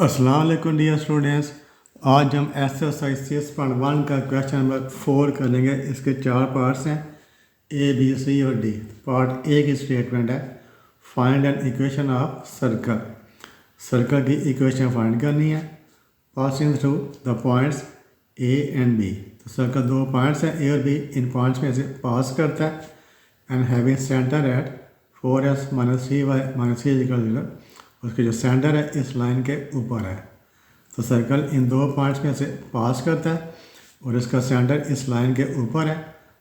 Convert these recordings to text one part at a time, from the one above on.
अस्सलाम वालेकुम dear students. आज हम एक्सरसाइज 6.1 का क्वेश्चन नंबर 4 करेंगे। इसके 4 पार्ट्स हैं, ए बी सी और डी। पार्ट ए की स्टेटमेंट है find an equation of circle. Circle की इक्वेशन फाइंड करनी है passing through the points A and B. तो सर्कल दो पॉइंट्स हैं, ए और बी। इन पॉइंट्स में से पास करता है and having centre at 4s - 3y - 3 0। उसके जो सेंटर है इस लाइन के ऊपर है। तो सर्कल इन दो पॉइंट्स में से पास करता है और इसका सेंटर इस लाइन के ऊपर है।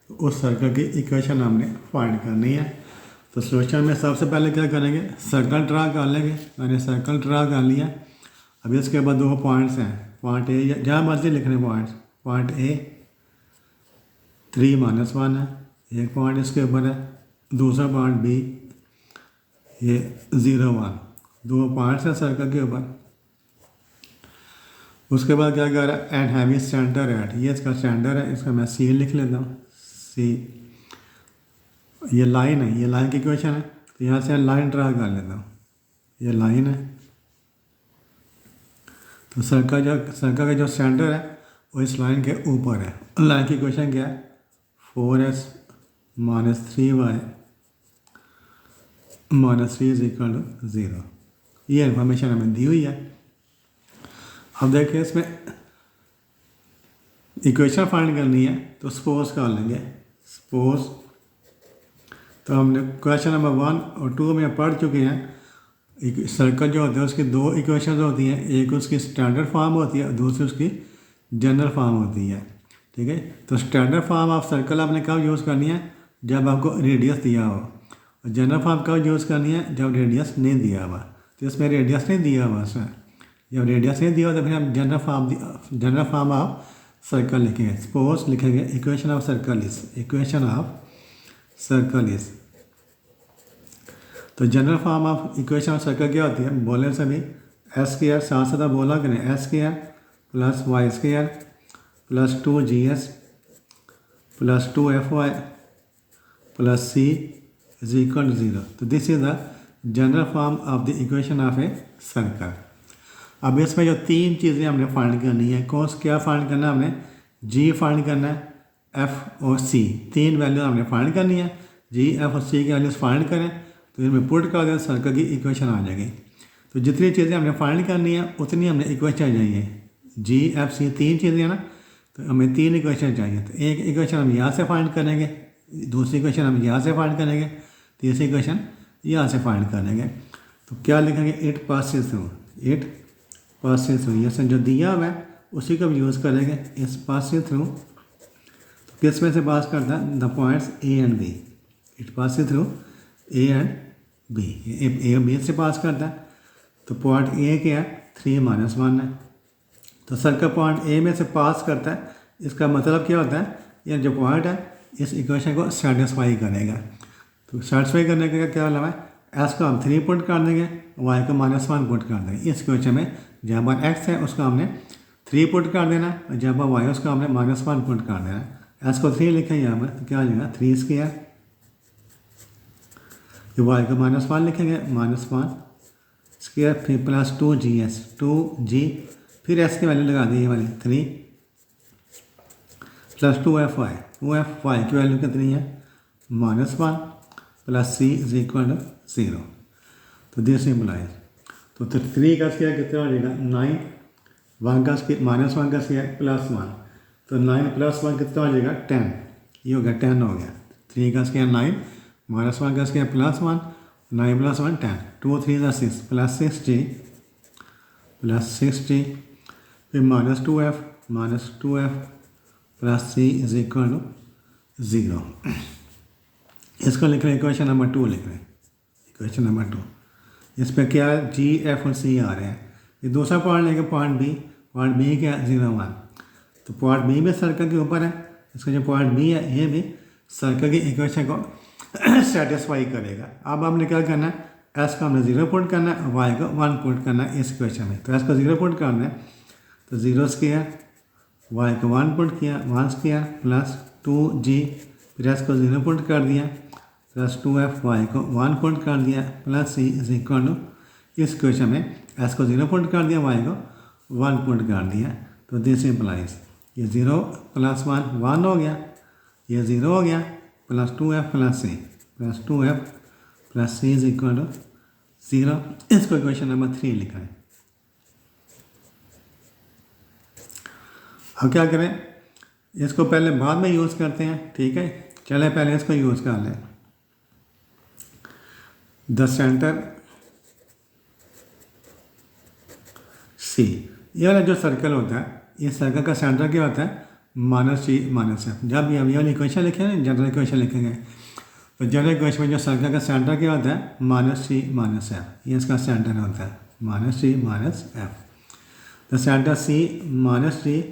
तो उस सर्कल की इक्वेशन हमने फाइंड करनी है। तो सोल्यूशन में सबसे पहले क्या करेंगे, सर्कल ड्रा कर लेंगे। मैंने सर्कल ड्रा कर लिया। अभी इसके बाद दो पॉइंट्स हैं, पॉइंट ए, जहाँ मर्जी लिखने पॉइंट्स। पॉइंट ए 3 - 1 है, एक पॉइंट इसके ऊपर है। दूसरा पॉइंट बी ये 0 1, दो पॉइंट्स हैं सर्कल के ऊपर। उसके बाद क्या कर रहा है, एंड हैविंग सेंटर एट, ये इसका सेंटर है। इसका मैं सी लिख लेता हूँ, सी। ये लाइन है, ये लाइन की इक्वेशन है। तो यहाँ से लाइन ड्रा कर लेता हूँ, ये लाइन है। तो सर्कल का जो सेंटर है वो इस लाइन के ऊपर है। लाइन की इक्वेशन क्या है, 4s - 3y - 3 = 0। ये इन्फॉर्मेशन हमें दी हुई है। अब देखिए इसमें इक्वेशन फाइंड करनी है तो सपोज कर लेंगे। सपोज तो हमने क्वेश्चन नंबर 1 और 2 में पढ़ चुके हैं। सर्कल जो होता है उसकी दो इक्वेशन होती हैं, एक उसकी स्टैंडर्ड फॉर्म होती है और दूसरी उसकी जनरल फॉर्म होती है। ठीक है, तो स्टैंडर्ड फॉर्म ऑफ सर्कल आपने कब यूज़ करनी है, जब आपको रेडियस दिया हो। और जनरल फॉर्म कब यूज़ करनी है, जब रेडियस नहीं दिया हुआ। तो इसमें रेडियस नहीं दिया हुआ सर, जब रेडियस नहीं दिया हुआ तो फिर हम जनरल फॉर्म ऑफ सर्कल लिखेंगे। सपोज लिखेंगे इक्वेशन ऑफ सर्कल इज। तो general form of equation of circle क्या होती है, बोले सभी s² साथ साथ बोला करें, s² + y² + 2gs + 2fy + c = 0। तो this is the general form of the equation of a circle. अब इसमें जो तीन चीज़ें हमने फाइंड करनी है, क्या फाइंड करना है हमने, g फाइंड करना है, f और c, तीन वैल्यू हमने फाइंड करनी है। g, f और c की वैल्यूज फाइंड करें तो इनमें पुट कर दें, सर्कल की इक्वेशन आ जाएगी। तो जितनी चीज़ें हमने फाइंड करनी है उतनी हमने इक्वेशन चाहिए। g, f, c तीन चीज़ें हैं ना, तो हमें तीन इक्वेशन चाहिए। तो एक इक्वेशन हम यहाँ से फाइंड करेंगे, दूसरी इक्वेशन हम यहाँ से फाइंड करेंगे, तीसरी इक्वेशन यहाँ से फाइंड करेंगे। तो क्या लिखेंगे, इट पासिस थ्रू, ये जो दिया हुआ है उसी को हम यूज़ करेंगे, इस पासिंग थ्रू। तो किस में से पास करता है, the points A and B. It passing through A and B, A और बी से पास करता है। तो पॉइंट ए क्या है, 3 - 1 है। तो सर्कल पॉइंट ए में से पास करता है, इसका मतलब क्या होता है, ये जो पॉइंट है इस इक्वेशन को सेटिस्फाई करेगा। तो सेटिस्फाई करने का क्या मतलब है, एस को हम 3 पुट कर देंगे, वाई को -1 पुट कर देंगे। इस क्वेश्चन में जहाँ पर एक्स है उसको हमने 3 पुट कर देना और जहाँ पर वाई उसको हमने -1 पुट कर देना। एस को 3 लिखें यहाँ पर, तो क्या हो जाएगा, 3²। वाई को -1 लिखेंगे, -1² फिर + 2gs, 2g, फिर एस की वैल्यू लगा दी ये वाली 3 + 2fy की वैल्यू कितनी है, -1 + c = 0। तो दिस इम्प्लाइज, तो 3 का स्क्वायर कितना हो जाएगा, 9, 1 का स्क्वायर -1 का स्क्वायर +1, तो 9 + 1 कितना हो जाएगा, 10। ये हो गया, 10 हो गया। 3 का स्क्वायर 9, -1 का स्क्वायर +1, 9 + 1 10, 2 3 = 6 + 6g, फिर -2f + c = 0। इसको लिख रहे हैं, इक्वेशन नंबर 2 लिख रहे हैं, इक्वेशन नंबर 2। इस पर क्या है, g, f और c आ रहे हैं। ये दूसरा पॉइंट लेंगे, पॉइंट बी क्या है, 0 1। तो पॉइंट बी भी सर्कल के ऊपर है, इसका जो पॉइंट बी है ये भी सर्कल की इक्वेशन को सेटिस्फाई करेगा। अब हमने क्या करना है, एस को हमने 0 पुट करना है, वाई को 1 पुट करना है इस इक्वेशन में। तो एस को 0 पुट करना है, तो 0², वाई को 1 पुट किया, 1² + 2g, फिर एस को 0 पुट कर दिया, +2fy को 1 पुट कर दिया, + c = इस क्वेश्चन में एस को 0 पुट कर दिया, वाई को 1 पुट कर दिया। तो दिस इम्प्लाइज ये 0 + 1 1 हो गया, ये 0 हो गया, +2f + c + 2f + c = 0। इसको इक्वेशन नंबर 3 लिखा है। अब क्या करें, इसको पहले बाद में यूज़ करते हैं, ठीक है। चले पहले इसको यूज़ कर लें। द सेंटर सी, ये वाला जो सर्कल होता है, इस सर्कल का सेंटर क्या होता है, -c -f। जब भी हम ये वाली इक्वेशन लिखेंगे, जनरल इक्वेशन लिखेंगे, तो जनरल इक्वेशन में जो सर्कल का सेंटर क्या होता है, -c -f, ये इसका सेंटर होता है, -c -f। The centre c -c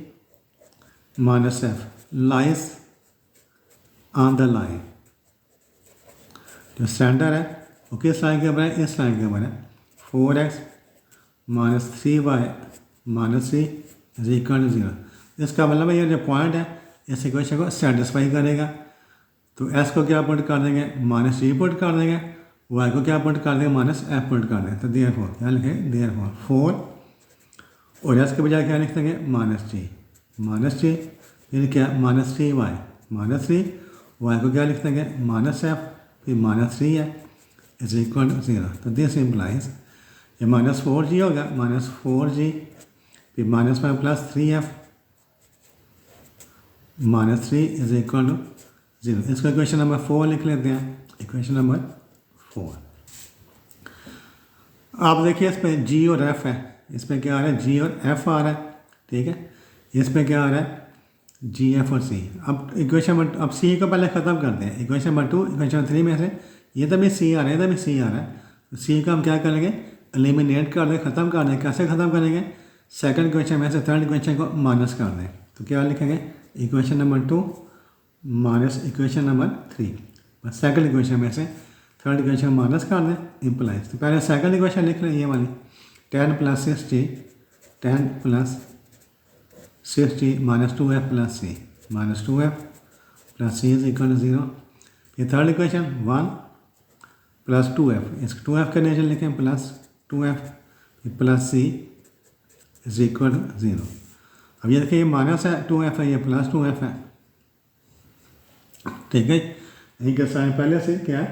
-f lies on the line. जो सेंटर है वो किस लाइन के ऊपर है, इस लाइन के ऊपर है। 4x - 3y - c = 0। इसका मतलब है ये जो पॉइंट है इस इक्वेशन को सेटिस्फाई करेगा। तो s को क्या पुट कर देंगे, -c पुट कर देंगे, y को क्या पुट कर देंगे, -f पुट कर देंगे। तो देयरफॉर क्या लिखेंगे, देयरफॉर 4 और s के बजाय क्या लिख देंगे, -c फिर क्या, -3y -3y को क्या लिख देंगे, -f फिर -3 है = 0। तो दिस इम्प्लाइज ये -4g होगा, -4g फिर -1 + 3f -3 = 0। इसको इक्वेशन नंबर 4 लिख लेते हैं। इक्वेशन नंबर 4 आप देखिए, इस पर g और f है, इस पर क्या आ रहा है, g और f आ रहा है, ठीक है। इस पर क्या आ रहा है, g f और c। अब इक्वेशन अब c को पहले ख़त्म करते हैं। इक्वेशन नंबर 2 इक्वेशन 3 में से ये तो भी c आ रहा है, ये तो भी c आ रहा है। तो c का हम क्या करेंगे, एलिमिनेट कर दें, ख़त्म कर दें। कैसे ख़त्म करेंगे, सेकंड इक्वेशन में से थर्ड इक्वेशन को माइनस कर दें। तो क्या लिखेंगे, equation number 2 minus equation number 3। Second equation में से थर्ड इक्वेशन माइनस कर दें, इम्प्लाइज। तो पहले सेकंड इक्वेशन लिख लें, ये वाली 10 + 6g 10 + 6g -2f + c -2f + c = 0। ये थर्ड इक्वेशन 1 + 2f, इस 2f का नेचर लिखें +2f + c = 0। अब ये देखिए, ये माइनस है, 2f है, ये +2f है, ठीक है। इनका साइन पहले से क्या है,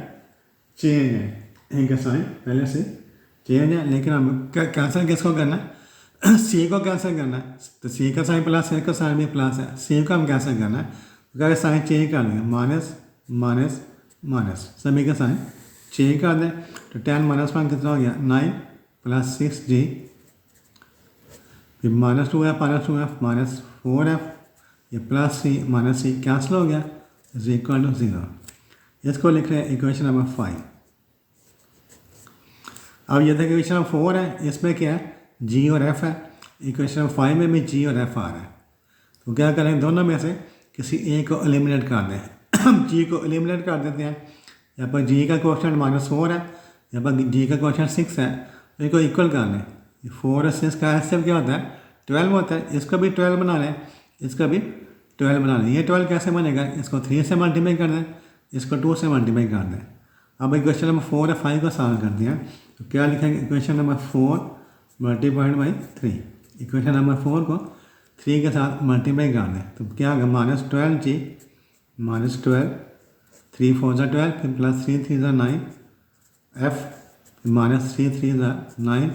चेंज है, इनका साइन पहले से चेंज है। लेकिन हम कैंसिल किसको करना है, सी को कैंसिल करना है। तो सी का साइन प्लस है, का साइन भी प्लस है, सी को हम कैंसिल करना है, तो क्या साइन चेंज कर देंगे, माइनस माइनस माइनस, सभी का साइन चेंज कर दें। तो 10 - 1 कितना हो गया, 9 + 6g फिर -2f -4f ये +c -c कैंसिल हो गया = 0। इसको लिख रहे हैं इक्वेशन नंबर 5। अब ये देखिए इक्वेशन नंबर 4 है, इसमें क्या है, g और f है। इक्वेशन नंबर 5 में भी g और f आ रहा है। तो क्या करें, दोनों में से किसी एक को एलिमिनेट कर दें। g को एलिमिनेट कर देते हैं। यहाँ पर g का क्वेश्चन -4 है, यहाँ पर g का क्वेश्चन 6 है, तो इनको इक्वल कर लें। 4 और 6 का एलसीएम क्या होता है, 12 होता है। इसको भी 12 बना लें, इसका भी 12 बना लें। ये 12 कैसे बनेगा, इसको 3 से मल्टीप्लाई कर दें, इसको 2 से मल्टीप्लाई कर दें। अब इक्वेशन नंबर 4 और 5 को सॉल्व कर दिया, तो क्या लिखेंगे, इक्वेशन नंबर 4 × 3। इक्वेशन नंबर 4 को 3 के साथ मल्टीप्लाई कर दें, तो क्या होगा, -12g -12 3 4 12 फिर +3 3 9 f -3 3 9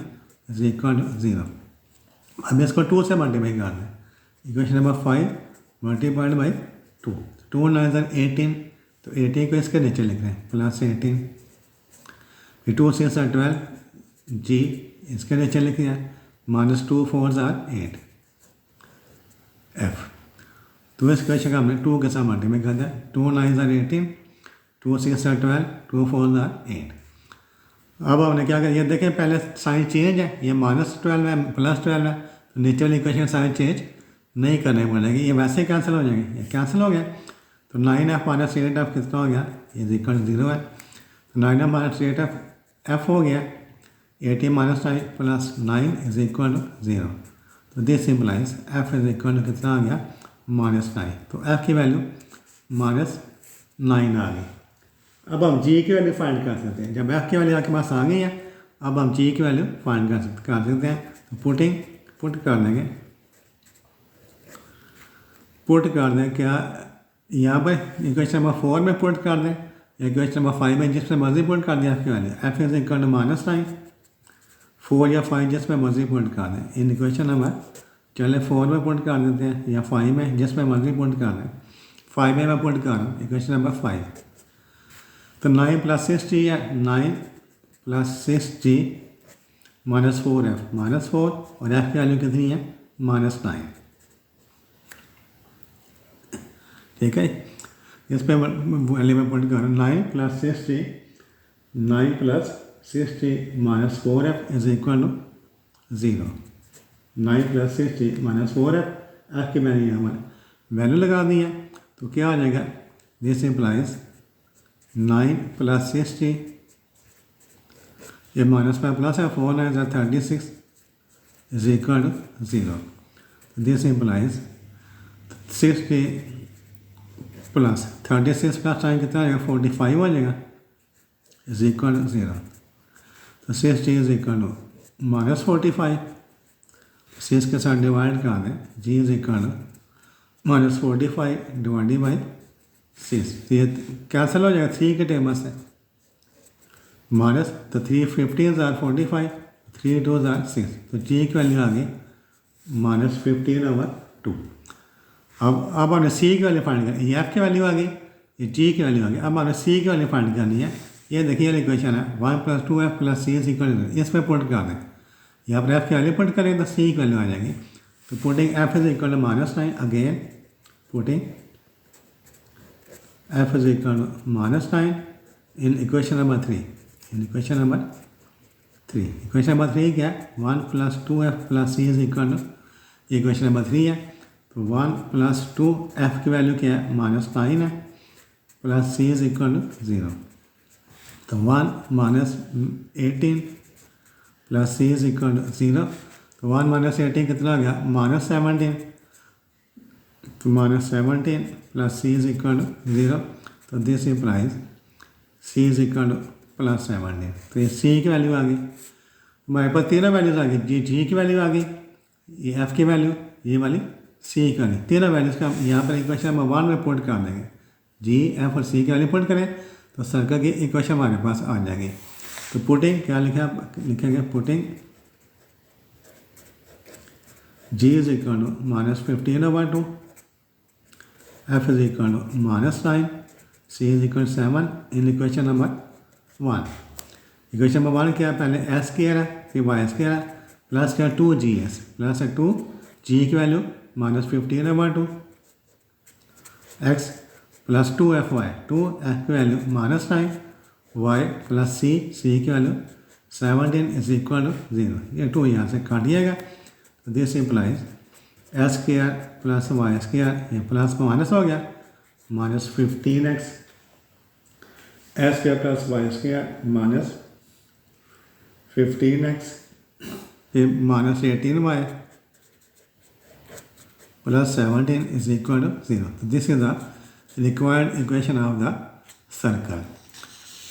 = 0। अब इसको 2 से मल्टीप्लाई कर दें। इक्वेशन नंबर 5 × 2, 2 9 18, तो 18 को इसके नीचे लिख रहे हैं +18 फिर 2 6 12 g इसके नीचे लिख दिया -2 4 8 f। तो इस क्वेश्चन का हमने 2 के साथ मल्टीप्लाई कर दिया। 2 9 18, 2 6 12, 2 4 8। अब हमने क्या किया, ये देखें पहले साइन चेंज है, ये -12 है +12 है, तो नीचे वाली इक्वेशन साइन चेंज नहीं करने पड़ेगी, ये वैसे ही कैंसिल हो जाएंगे। ये कैंसिल हो गया, तो 9f - 8f कितना हो गया, ये = 0 है। तो 9f - 8f f हो गया, 18 - 9 + 9 = 0। तो दिस इम्प्लाइज f कितना आ गया, -9। तो f की वैल्यू -9 आ गई। अब हम g की वैल्यू फाइंड कर सकते हैं। जब f की वैल्यू आपके पास आ गई है, अब हम जी की वैल्यू फाइंड कर सकते हैं। तो पुट कर देंगे, क्या यहाँ पर इक्वेशन नंबर 4 में पुट कर दें, इक्वेशन नंबर 5 में जिसमें मर्जी पुट कर दें एफ की value, F is equal to -9, 4 या 5 जिसमें मर्जी पुट कर दें। इन इक्वेशन नंबर चले 4 में पुट कर देते हैं या 5 में, जिसमें मर्जी पुट कर दें। 5 में मैं पुट कर रहा हूँ, इक्वेशन नंबर 5। तो 9 + 6g है, 9 + 6g -4f, -4 और f की वैल्यू कितनी है -9। ठीक है, इस पर वैल्यू में पुट कर रहा हूँ 9 + 6g, 9 + 6g -4f is equal to 0। 9 + 6g -4f, f की वैल्यू हमारे वैल्यू लगा दी है। तो क्या आ जाएगा, दिस इम्प्लाइज 9 + 6g, ये माइनस में प्लस है, 4 9 = 36 is equal to 0। This implies 6g + 36 + 9 कितना आएगा 45 हो जाएगा इज इक्वल टू 0। तो 6g इज इक्वल टू -45, 6 के साथ डिवाइड कर दें, g is equal to -45 divided by 6। तो ये कैंसिल हो जाएगा 3 के टेबल से, माइनस, तो 3 15 = 45, 3 2 = 6। तो जी की वैल्यू आ गई -15/2। अब हमने सी की वैल्यू फाइंड करनी है, एफ की वैल्यू आ गई, ये जी की वैल्यू आ गई। अब हमने सी की वैल्यू फाइंड करनी है। ये देखिए इक्वेशन है 1 + 2f + c = 0, इसमें पुट कर दें। यहाँ पर एफ की वैल्यू पुट करें तो सी की वैल्यू आ जाएगी। तो putting F is equal to -9, again putting F is equal to -9 in equation number 3। Equation number 3 क्या है, 1 + 2f + c = इक्वेशन नंबर 3 है। तो 1 + 2f की वैल्यू क्या है -9 है, प्लस c = 0। तो 1 - 18 + c = 0। तो 1 - 18 कितना आ गया -17। तो -17 + c = 0। तो दिस इम्प्लाइज c = +17। तो ये सी की वैल्यू आ गई, हमारे पास 3 वैल्यूज आ गई, जी की वैल्यू आ गई, ये एफ की वैल्यू, ये वाली सी की वैल्यू, 3 वैल्यूज का यहाँ पर इक्वेशन नंबर 1 में पुट कर देंगे। जी एफ और सी की वैल्यू पुट करें तो सर्कल की इक्वेशन हमारे पास आ जाएगी। तो पुटिंग क्या लिखेंगे, putting ji is equal to -15/2, F is equal to -9, C is equal 7 in equation number 1। Equation number 1 क्या है, पहले एस स्क्वायर है, फिर वाई स्क्वायर है, प्लस क्या 2g's, प्लस है 2g की वैल्यू -15/2, x + 2fy, 2f की वैल्यू -9, y + c की वैल्यू 17 इज इक्वल टू 0। ये 2 यहाँ से काट दिएगा। तो this implies X square + Y square, ये प्लस माइनस हो गया, -15x S square + Y square -15x, फिर -18y + 17 इज इक्वल टू 0। तो this is the required equation of the circle.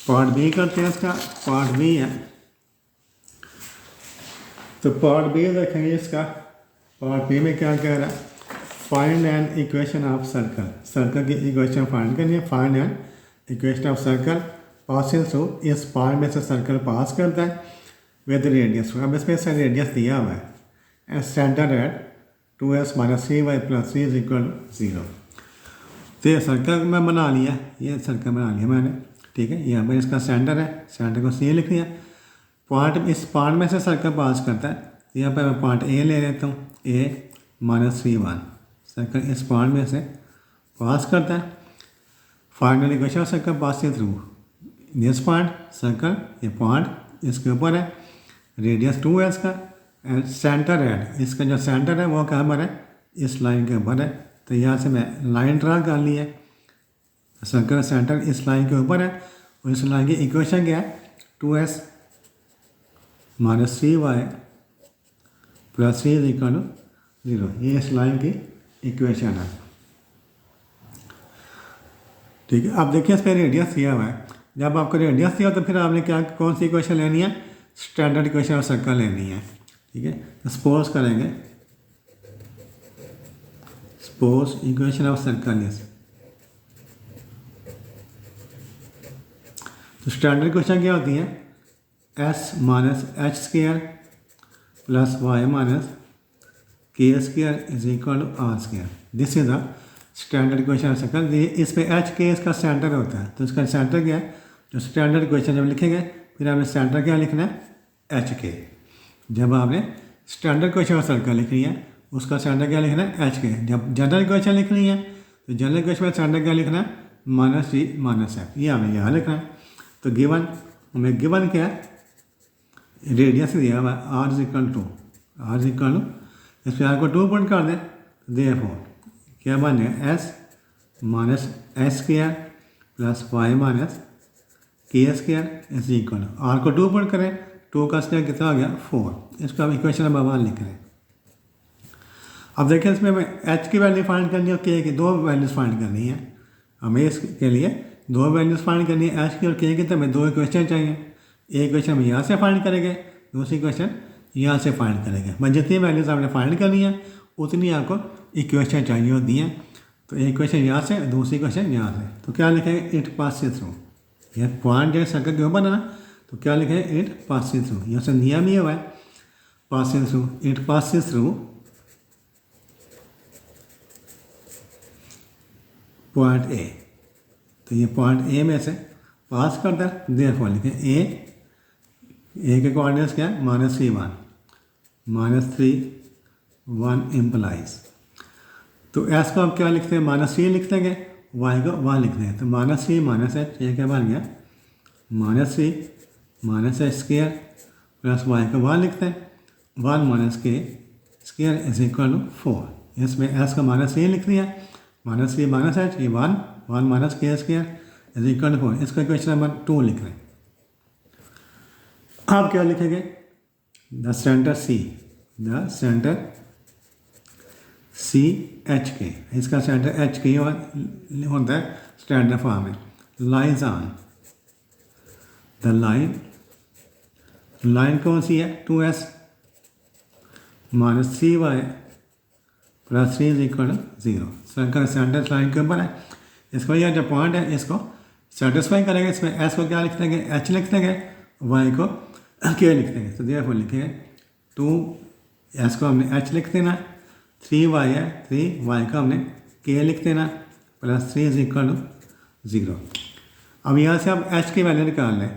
Part B करते हैं इसका, पार्ट बी है। तो पार्ट बी देखेंगे इसका, पार्ट बी में क्या कह रहा है, find an equation of circle. Circle की इक्वेशन फाइंड करनी है, find an equation of circle passing through, इस पॉइंट में से सर्कल पास करता है विद रेडियस। अब इसमें से रेडियस दिया हुआ है, and centre at 2s - 3y + 3 = 0। तो ये सर्कल मैं बना लिया, ये सर्कल बना लिया मैंने, ठीक है। यहाँ पर इसका सेंटर है, सेंटर को C लिख दिया। पॉइंट, इस पॉइंट में से सर्कल पास करता है, तो यहाँ पर मैं पॉइंट A ले लेता हूँ, A -3 1। सर्कल इस पॉइंट में से पास करता है। Final equation circle passing through this point, circle ये पॉइंट इसके ऊपर है, रेडियस 2 है इसका, एंड सेंटर है, इसका जो सेंटर है वो कहाँ पर है, इस लाइन के ऊपर है। तो यहाँ से मैं लाइन ड्रा कर ली है, सर्कल सेंटर इस लाइन के ऊपर है, और इस लाइन की इक्वेशन क्या है, 2s - 3y + 3 = 0। ये इस लाइन की इक्वेशन है, ठीक है। अब देखिए इस पर रेडियस दिया हुआ है। जब आपको रेडियस दिया तो फिर आपने क्या, कौन सी इक्वेशन लेनी है, स्टैंडर्ड इक्वेशन ऑफ सर्कल लेनी है, ठीक है। तो सपोज करेंगे, suppose equation of circle is, तो स्टैंडर्ड इक्वेशन क्या होती है, X minus H square plus Y minus K square is equal to R square. This is the standard equation of circle. इस पे एच के इसका centre होता है, तो इसका सेंटर क्या है, जो स्टैंडर्ड इक्वेशन जब लिखेंगे फिर आपने सेंटर क्या लिखना है, एच के। जब आपने स्टैंडर्ड इक्वेशन ऑफ सर्कल लिखनी है उसका सेंटर क्या लिखना है, एच के। जब जनरल इक्वेशन लिखनी है तो जनरल इक्वेशन में सेंटर क्या लिखना है, माइनस जी माइनस एफ, ये हमें यहाँ लिखना है। तो गिवन हमें गिवन क्या है, रेडियस दिया हुआ है R is equal to, R is equal to, इस पर आर को 2 पॉइंट कर दें, देयरफॉर क्या बन गया, X minus X square plus Y minus K square is equal, R को 2 पॉइंट करें, 2 का स्क्वायर कितना हो गया 4। इसको हम इक्वेशन नंबर 1 लिख रहे हैं। अब देखें इसमें हमें एच की वैल्यू फाइंड करनी है और के की, 2 वैल्यूज़ फाइंड करनी है हमें। इसके लिए 2 वैल्यूज़ फाइंड करनी है, एच की और के की, तो हमें 2 इक्वेशन चाहिए। एक इक्वेशन हम यहाँ से फाइंड करेंगे, दूसरी इक्वेशन यहाँ से फाइंड करेंगे। मैं जितनी वैल्यूज़ आपने फाइंड करनी है उतनी आपको इक्वेशन चाहिए होती हैं। तो एक इक्वेशन यहाँ से, दूसरी इक्वेशन यहाँ से। तो क्या लिखेंगे, इट पासेस थ्रू, यह पॉइंट जो सर्कल क्यों बना, तो क्या लिखेंगे, इट पासेस थ्रू। यहाँ से नियम ये हुआ है passing through, it passes through point A. तो ये पॉइंट ए में से पास करता है, देयरफॉर लिखें ए के कोऑर्डिनेट्स क्या है, -3 1, -3 1 इम्प्लाइज। तो एस को हम क्या लिखते हैं, -3 लिख देंगे, वाई को 1 लिख देंगे। तो -3 माइनस एच, ये क्या बन गया, -3 minus H square plus Y को 1 लिखते हैं, 1 minus K square is equal to 4। इसमें एस का -3 लिख दिया, -3 माइनस एच, ये 1 minus K square is equal to 4। इसका क्वेश्चन नंबर 2 लिख रहे हैं। आप क्या लिखेंगे, the centre C, the centre C H K, इसका सेंटर एच के होता है स्टैंडर्ड फॉर्म में, lies on the line, line कौन सी है, 2s minus 3y plus 3 is equal to 0। Circle centre line के ऊपर है, इसको यह जो पॉइंट है इसको सेटिस्फाई करेंगे। इसमें एस को क्या लिख देंगे, एच लिख देंगे, वाई को के लिख देंगे। तो देयरफॉर लिखेंगे 2 एस को हमने एच लिख देना, 3y है, 3y का हमने के लिख देना, प्लस 3 इज इक्वल टू 0। अब यहाँ से आप h की वैल्यू निकाल लें,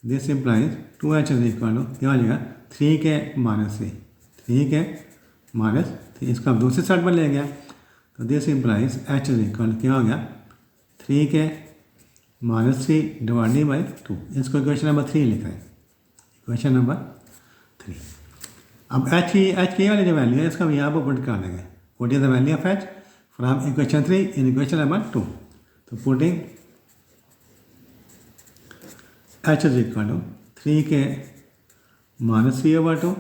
this implies 2h is equal to क्या हो जाएगा, 3 के माइनस 3, 3 के माइनस 3, इसका आप दूसरी साइड पर ले गया। तो this implies h is equal क्या हो गया, 3 के माइनस 3 डिवाइडेड बाई 2। इसको इक्वेशन नंबर 3 लिख रहे हैं, इक्वेशन नंबर 3। अब h की वाली जो वैल्यू है इसका हम यहाँ पर पुट कर देंगे, what is the value of h from equation 3 in equation number 2। तो putting h is equal to 3 के माइनस 3/2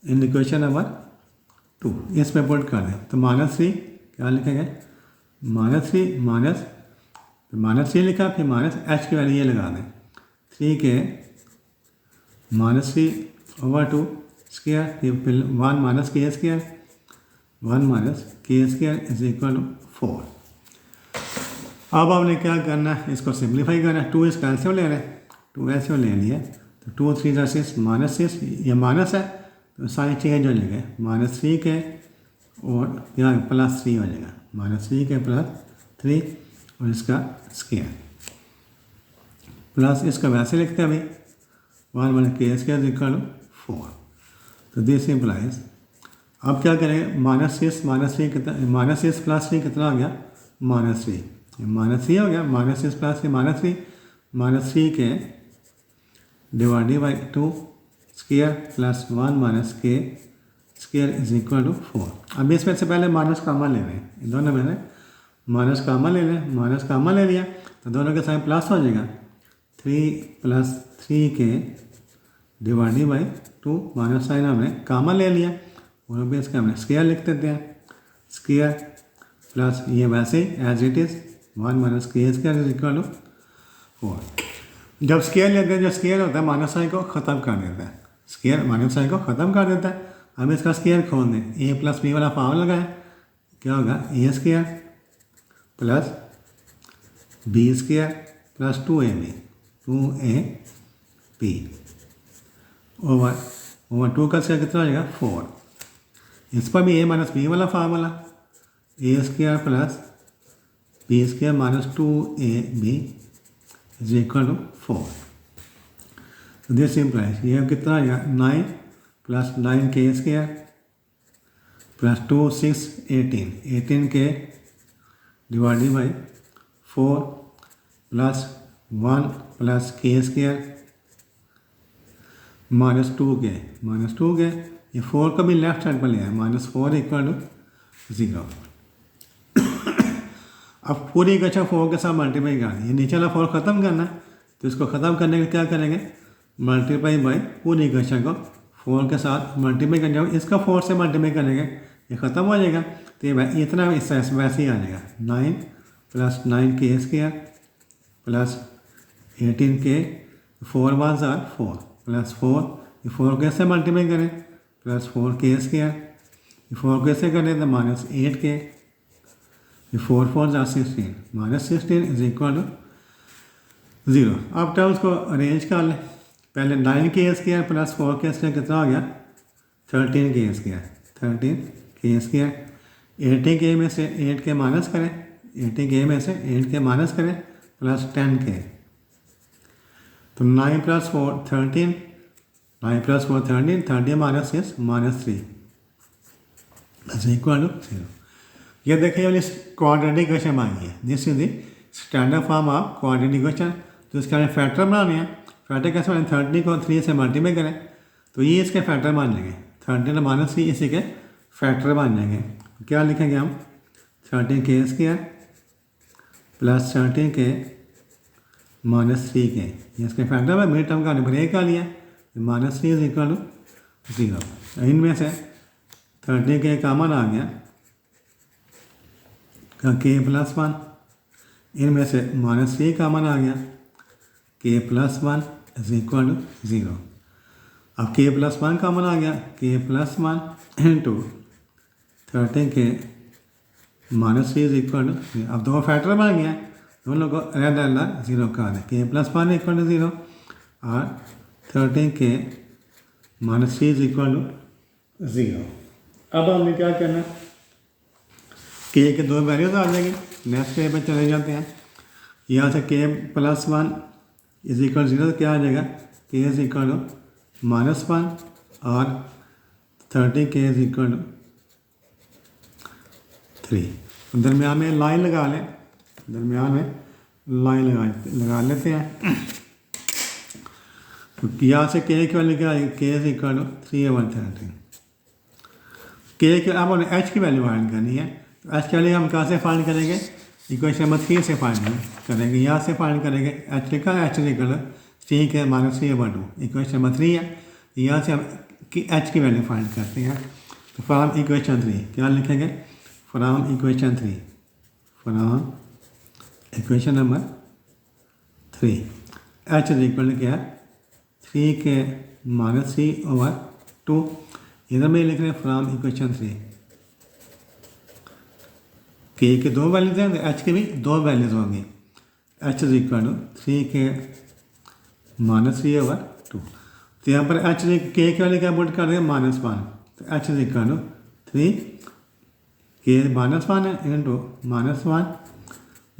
इन इक्वेशन नंबर 2, इसमें पुट कर दें। तो -3 क्या लिखेंगे, -3 -3 लिखा, फिर माइनस h की वैल्यू ये लगा दें, 3 के -3/2 square, 1 minus K square, 1 minus K square is equal to 4। अब आपने क्या करना है, इसको सिंप्लीफाई करना है। 2 इसका एलसीएम ले रहे हैं, 2 एलसीएम ले लिया, तो 2 3 6 -6, ये माइनस है तो सारी चेंज हो जाएगा, -3 के और यहाँ +3 हो जाएगा, -3 के +3 और इसका स्क्वायर प्लस इसका वैसे लिखते हैं अभी 1 minus K square is equal to 4। तो दिस इम्प्लाइज, अब क्या करेंगे, -6 कितना, -6 + 3 कितना हो गया, -3, -3 हो गया, -6 + 3 -3 के divided by 2 square plus 1 minus K square is equal to 4। अब इसमें से पहले माइनस कामन ले रहे हैं, इन दोनों में माइनस कामन ले लें, माइनस कामन ले लिया तो दोनों के साथ प्लस हो जाएगा, 3 + 3 के डिवाइडेड बाई 2, माइनस साइन हमने कामन ले लिया और अब इसका हमने स्क्वायर लिख देते हैं, स्क्वायर प्लस ये वैसे ही as it is 1 minus K square is equal to 4। जब स्केयर लेते हैं, जो स्केयर होता है माइनस साइन को ख़त्म कर देता है, स्केयर माइनस साइन को ख़त्म कर देता है। हम इसका स्केयर खोल दें, ए प्लस बी वाला फॉर्मूला लगाएं, क्या होगा A square plus B square plus 2ab over 2 का स्केयर कितना हो जाएगा 4। इस पर भी ए माइनस बी वाला formula, A square plus B square minus 2ab is equal to 4। तो दिस इम्प्लाइज ये कितना आ जाएगा 9 plus 9k square plus 2 6 18k divided by 4 plus 1 plus k square minus 2k ये 4 का भी लेफ्ट साइड पर ले आए, -4 इक्वल टू 0। अब पूरी इक्वेशन 4 के साथ मल्टीप्लाई करनी है, ये नीचे वाला 4 ख़त्म करना है, तो इसको ख़त्म करने के लिए क्या करेंगे, मल्टीप्लाई बाई पूरी इक्वेशन को 4 के साथ मल्टीप्लाई कर जाओगे, इसका 4 से मल्टीप्लाई करेंगे, ये ख़त्म हो जाएगा। तो ये इतना इस वैसे ही आ जाएगा 9 plus 9k square plus 18k 4 1 4 plus 4 ये 4 कैसे मल्टीप्लाई करें प्लस 4k स्केयर, ये 4 कैसे करें तो माइनस 8k, ये 4 4 16 माइनस 16 इज इक्वल टू 0। अब टर्म्स को अरेंज कर लें, पहले 9k square plus 4k square कितना हो गया 13k स्केयर 18k में से 8k माइनस करें, 18k में से 8k माइनस करें प्लस 10k, तो 9 plus 4 13, 9 plus 4 13, 13 minus 6 -3 is equal to 0। ये देखिए वाली क्वाड्रेटिक इक्वेशन मांगी है, this is the standard form of quadratic equation. तो इसके हमें फैक्टर बनाने हैं, फैक्टर कैसे बने 30 को 3 से मल्टीप्लाई करें तो ये इसके फैक्टर बन जाएंगे, 13 माइनस 3 इसी के फैक्टर बन जाएंगे। क्या लिखेंगे हम 13k square plus 13k minus 3k, ये इसके फैक्टर में मिड टर्म का ब्रेक कर लिया, -3 इज इक्वल टू 0। इनमें से 13k कॉमन आ गया k प्लस 1, इनमें से -3 कॉमन आ गया k plus 1 is equal to 0। अब k प्लस 1 कॉमन आ गया, k plus 1 into 13k minus 3 is equal to, अब दो फैक्टर बन गया, दोनों को अलग 0 कर दें, k प्लस 1 इक्वल टू 0 और 13k minus 3 is equal to 0। अब हमने क्या करना, k के दो वैल्यूज आ जाएंगे, नेक्स्ट स्टेप पे चले जाते हैं। यहाँ से k प्लस 1 इज इक्वल 0 तो क्या आ जाएगा k इज इक्वल टू -1 और 13k इज इक्वल टू 3। तो दरमियान में लाइन लगा लें, दरमियान में लाइन लगा लेते हैं। तो यहाँ से k की वैल्यू क्या आएगी, k is equal to 3/13। k के अब हमें h की वैल्यू फाइंड करनी है, तो h की वैल्यू हम कहाँ से फाइंड करेंगे, इक्वेशन नंबर 3 से फाइंड करेंगे, यहाँ से फाइंड करेंगे, h लिखा है h is equal to 3k-3/2 equation number 3 है, यहाँ से हम h की वैल्यू फाइंड करते हैं। तो फ्रॉम इक्वेशन 3 क्या लिखेंगे, from equation 3, from equation number 3 h is equal to क्या है 3k-3/2, इधर में लिख रहे हैं फ्रॉम इक्वेशन 3। k के दो वैल्यूज हैं तो h के भी दो वैल्यूज होंगी, h is equal to 3k-3/2। तो यहाँ पर h k की वैल्यू क्या पुट कर देंगे -1, तो h is equal to 3k -1 है इंटू -1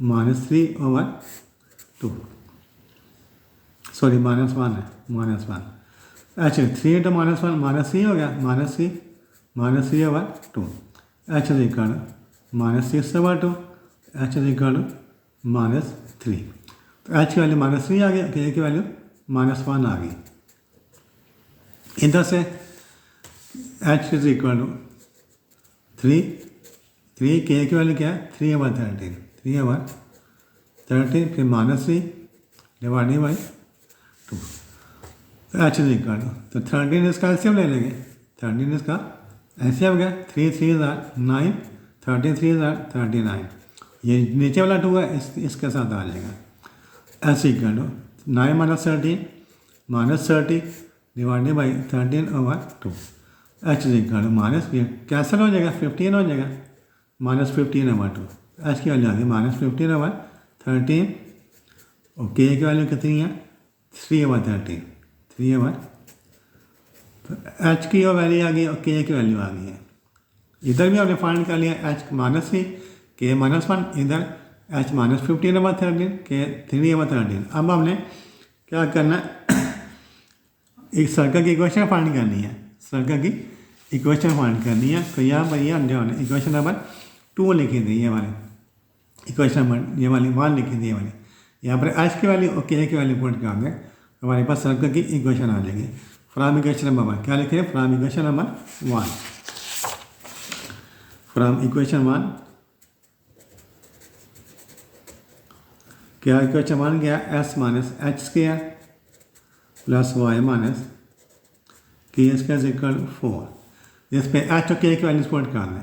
-3/2, सॉरी -1 है -1, अच्छा 3 इंटू -1 -3 हो गया, -3/2, h is equal to -6/2, h is equal to -3। तो h की वैल्यू -3 आ गई, k की वैल्यू -1 आ गई। इधर से h is equal to 3 k की वैल्यू क्या है 3/13, 3/13 फिर -3 डिवाइडेड बाई 2, तो h इज इक्वल टू, तो 13 इसका एलसीएम ले लेंगे, 13 इसका एलसीएम गया 3 3 9, 13 3 39, ये नीचे वाला 2 है इसके साथ आ जाएगा, h equal to 9 minus 13 -30 divided by 13/2 H is equal to minus cancel हो जाएगा 15 हो जाएगा -15/2 एच की वैल्यू आ गई -15/13 और के की वैल्यू कितनी है 3/13 3/, तो एच की वैल्यू आ गई और के की वैल्यू आ गई है। इधर भी हमने फाइंड कर लिया एच -3 के -1 इधर एच -15/13 के 3/13। अब हमने क्या करना है एक सर्कल की इक्वेशन फाइंड करनी है, सर्कल की इक्वेशन फाइंड करनी है। तो यहाँ पर ये हमने इक्वेशन नंबर 2 लिखी थी, ये वाली इक्वेशन नंबर ये वाली 1 लिखी थी, ये वाली यहाँ पर एच की वैल्यू और के की वैल्यू पुट कर दें तो हमारे पास सर्कल की इक्वेशन आ जाएगी। फ्रॉम इक्वेशन नंबर 1 क्या लिखे from equation number 1 from equation 1 क्या इक्वेशन 1 गया X minus H square plus Y minus K square equal 4। इस पे एच और के की वैल्यू पुट कर दें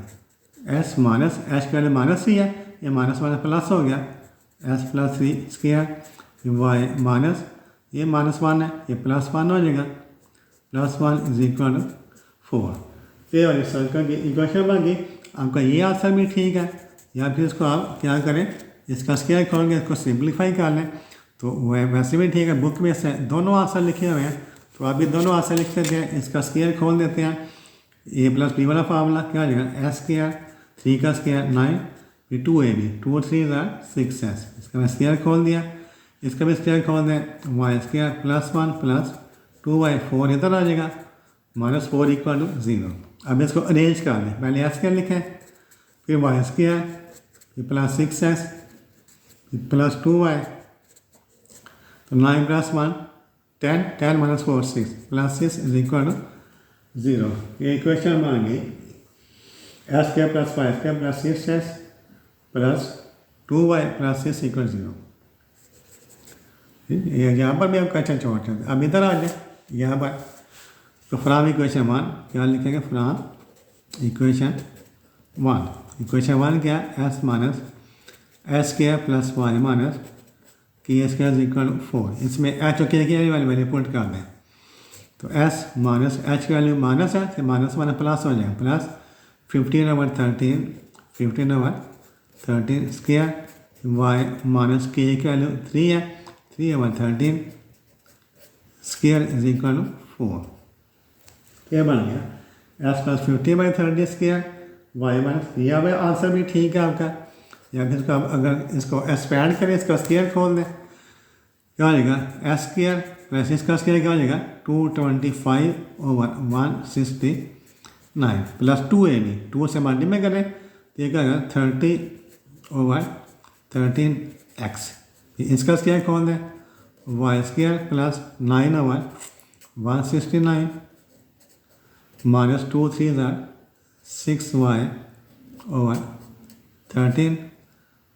एस माइनस एच की वैल्यू माइनस ही है, ये माइनस माइनस प्लस हो गया X plus 3 square Y minus ये -1 है ये +1 हो जाएगा +1 इज इक्वल टू 4। ये वाली सर्कल की इक्वेशन बन गई। आपका ये आंसर भी ठीक है, या फिर इसको आप क्या करें इसका स्क्वायर खोल के इसको सिंप्लीफाई कर लें तो वह वैसे भी ठीक है। बुक में से दोनों आंसर लिखे हुए हैं तो आप भी दोनों आंसर लिख देते हैं, इसका स्क्वायर खोल देते हैं a + b वाला फार्मूला क्या हो जाएगा एस स्क्वायर 3 का स्क्वायर 9 फिर 2ab 2 और 3 = 6s। इसका मैं स्क्वायर खोल दिया, इसका भी स्क्वायर खोल दें वाई स्क्वायर +1 + 2y 4 इधर आ जाएगा -4 = 0। अब इसको अरेंज कर लें, पहले एस स्क्वायर लिखें फिर वाई स्क्वायर फिर +6s फिर +2y तो 9 + 1 10 10 - 4 6 +6 इज इक्वल टू 0। ये इक्वेशन बन गई S square + Y square +6s + 2y + 6 = 0। यहाँ पर भी आप क्वेश्चन छोड़ सकते। अब इधर आ जाए यहाँ पर तो फ्रॉम इक्वेशन 1 क्या लिखेंगे फ्रॉम इक्वेशन 1 इक्वेशन 1 क्या X minus X square + Y minus K square equal 4। इसमें एच और के की वैल्यू पुट कर दें तो एस माइनस एच की वैल्यू माइनस है तो माइनस प्लस हो जाएगा +15/13 15/13 स्क्वायर वाई माइनस के की वैल्यू 3 है 3/13 स्क्वायर इज इक्वल टू 4। ये बन गया एस + 50/30 स्क्वायर वाई माइनस यह भाई आंसर भी ठीक है आपका। या फिर इसका अगर इसको एक्सपैंड करें इसका स्क्वायर खोल दें क्या हो जाएगा एस स्क्वायर प्लस इसका स्क्वायर क्या हो जाएगा 225/169 + 2ab 2 से मल्टीप्लाई करें तो ये क्या होगा 30/13x। इसका स्क्वायर खोल दें Y square + 9/169 -2 3 = 6y/13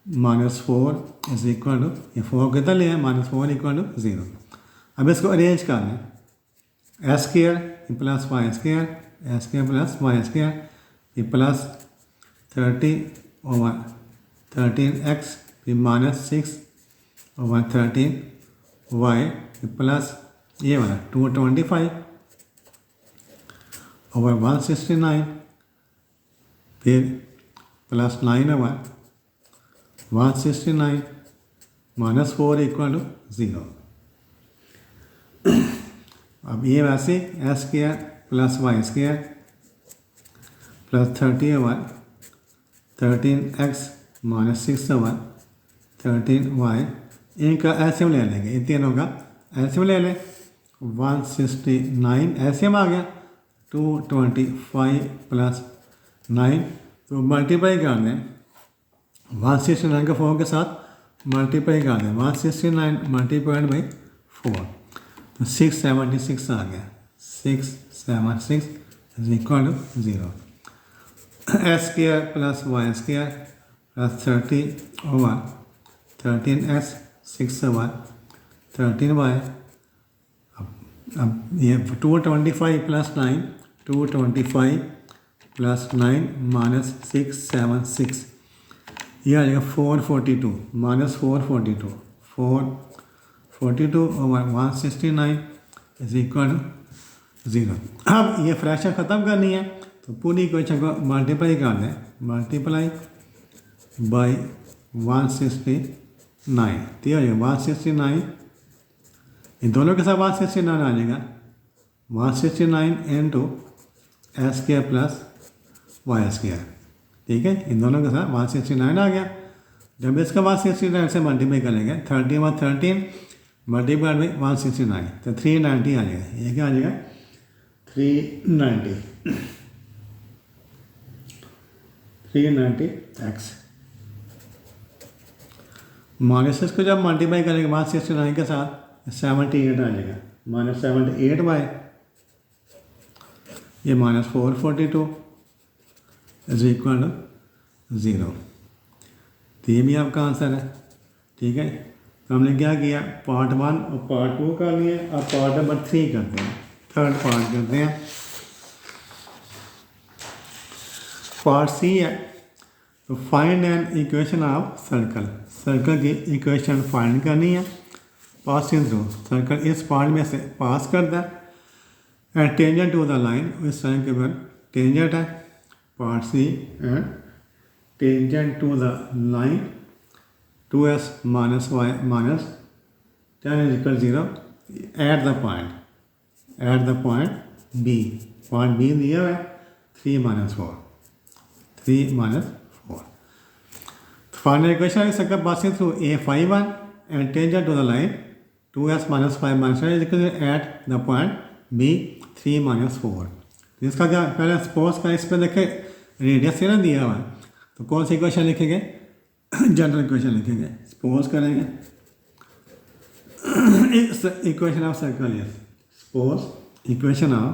-4 is equal to ये 4 कितना लिया है -4 = 0। अब इसको अरेंज कर लें X square + Y square X square + Y square ये +30/13x फिर -6/13y प्लस ये वाला 225/169 फिर +9/169 -4 = 0। अब ये वैसे S square + Y square +30/13x -6/13y इनका एलसीएम ले लेंगे, इन तीनों का एलसीएम ले लें 169 एलसीएम आ गया 225 + 9 तो मल्टीप्लाई कर दें 169 का 4 के साथ मल्टीप्लाई कर दें 169 × 4 तो 676 आ गया 676 is equal to 0। X square + Y square +30/13x 6/13y। अब ये 225 + 9 225 + 9 -676 ये आ जाएगा 442 -442 42 over 169 इज इक्वल टू 0। अब ये फ्रैक्शन ख़त्म करनी है तो पूरी इक्वेशन को मल्टीप्लाई कर दें, मल्टीप्लाई बाई 169 तो हो जाएगा 169, इन दोनों के साथ 169 आ जाएगा, 169 into X square plus Y square. ठीक है, इन दोनों के साथ 169 आ गया। जब इसका 169 से मल्टीप्लाई करेंगे 13 × 13 मल्टीप्लाई बाई 169 तो 390 आ जाएगा। ये क्या आ जाएगा 390x माइनस इसको जब मल्टीप्लाई करेंगे 169 के साथ 78 आ जाएगा, -78 बाय ये -442 इज इक्वल टू 0। तो ये भी आपका आंसर है। ठीक है, तो हमने क्या किया, पार्ट 1 और पार्ट 2 कर लिए, अब पार्ट नंबर 3 करते हैं, थर्ड पार्ट करते हैं। पार्ट सी है, तो find an equation of circle, circle की इक्वेशन फाइंड करनी है पासिंग थ्रू। सर्कल इस पार्ट में से पास करता है and tangent to the line, इस लाइन के ऊपर टेंजेंट है, part C and tangent to the line 2s minus y minus tan is equal to 0 at the point B, point B दिया है 3 - 4, 3 - 4। Final equation is circle passing through A51 and tangent to the line 2s minus 5 minus is equal to at the point B 3 - 4। इसका क्या, पहले suppose का इस पर देखें radius से ना दिया हुआ है, तो कौन सी इक्वेशन लिखेंगे, जनरल इक्वेशन लिखेंगे। सपोज करेंगे equation of circle is, suppose equation of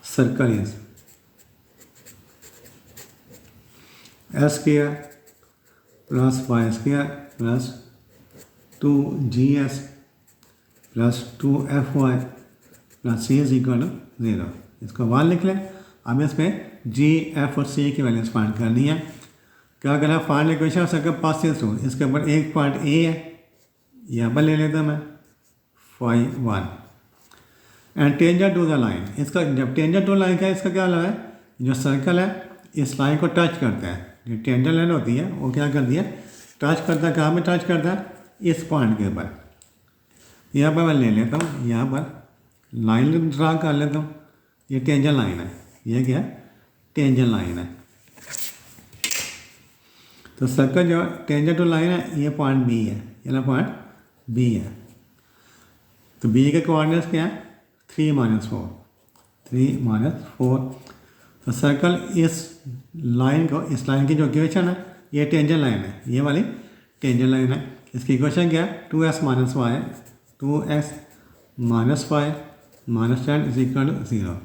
circle is x square plus Y square plus 2GS plus 2FY plus C is equal to 0। इसको 1 लिख लें। अब इसमें G, F और C की वैल्यूज फाइंड करनी है। क्या करना, find equation of circle passing through, इसके ऊपर एक पॉइंट A है, यहाँ पर ले लेता मैं phi1 and tangent to the line. इसका जब टेंजेंट टू लाइन का है, इसका क्या लगा है, जो सर्कल है इस लाइन को टच करता है, जो टेंजेंट लाइन होती है वो क्या कर दिया, टच करता है, कहाँ में टच करता है, इस पॉइंट के ऊपर। यहाँ पर मैं ले लेता हूँ, यहाँ पर लाइन ड्रा कर लेता हूँ, ये टेंजेंट लाइन है, ये क्या है, टेंजेंट लाइन है। तो सर्कल जो टेंजेंट टू लाइन है ये पॉइंट बी है, ये ना पॉइंट बी है। तो बी के कोऑर्डिनेट्स क्या है, 3 - 4, 3 - 4। तो सर्कल इस लाइन को, इस लाइन की जो इक्वेशन है, ये टेंजेंट लाइन है, ये वाली टेंजेंट लाइन है। इसकी इक्वेशन क्या है, 2s - y, 2s - y minus tan is equal to 0।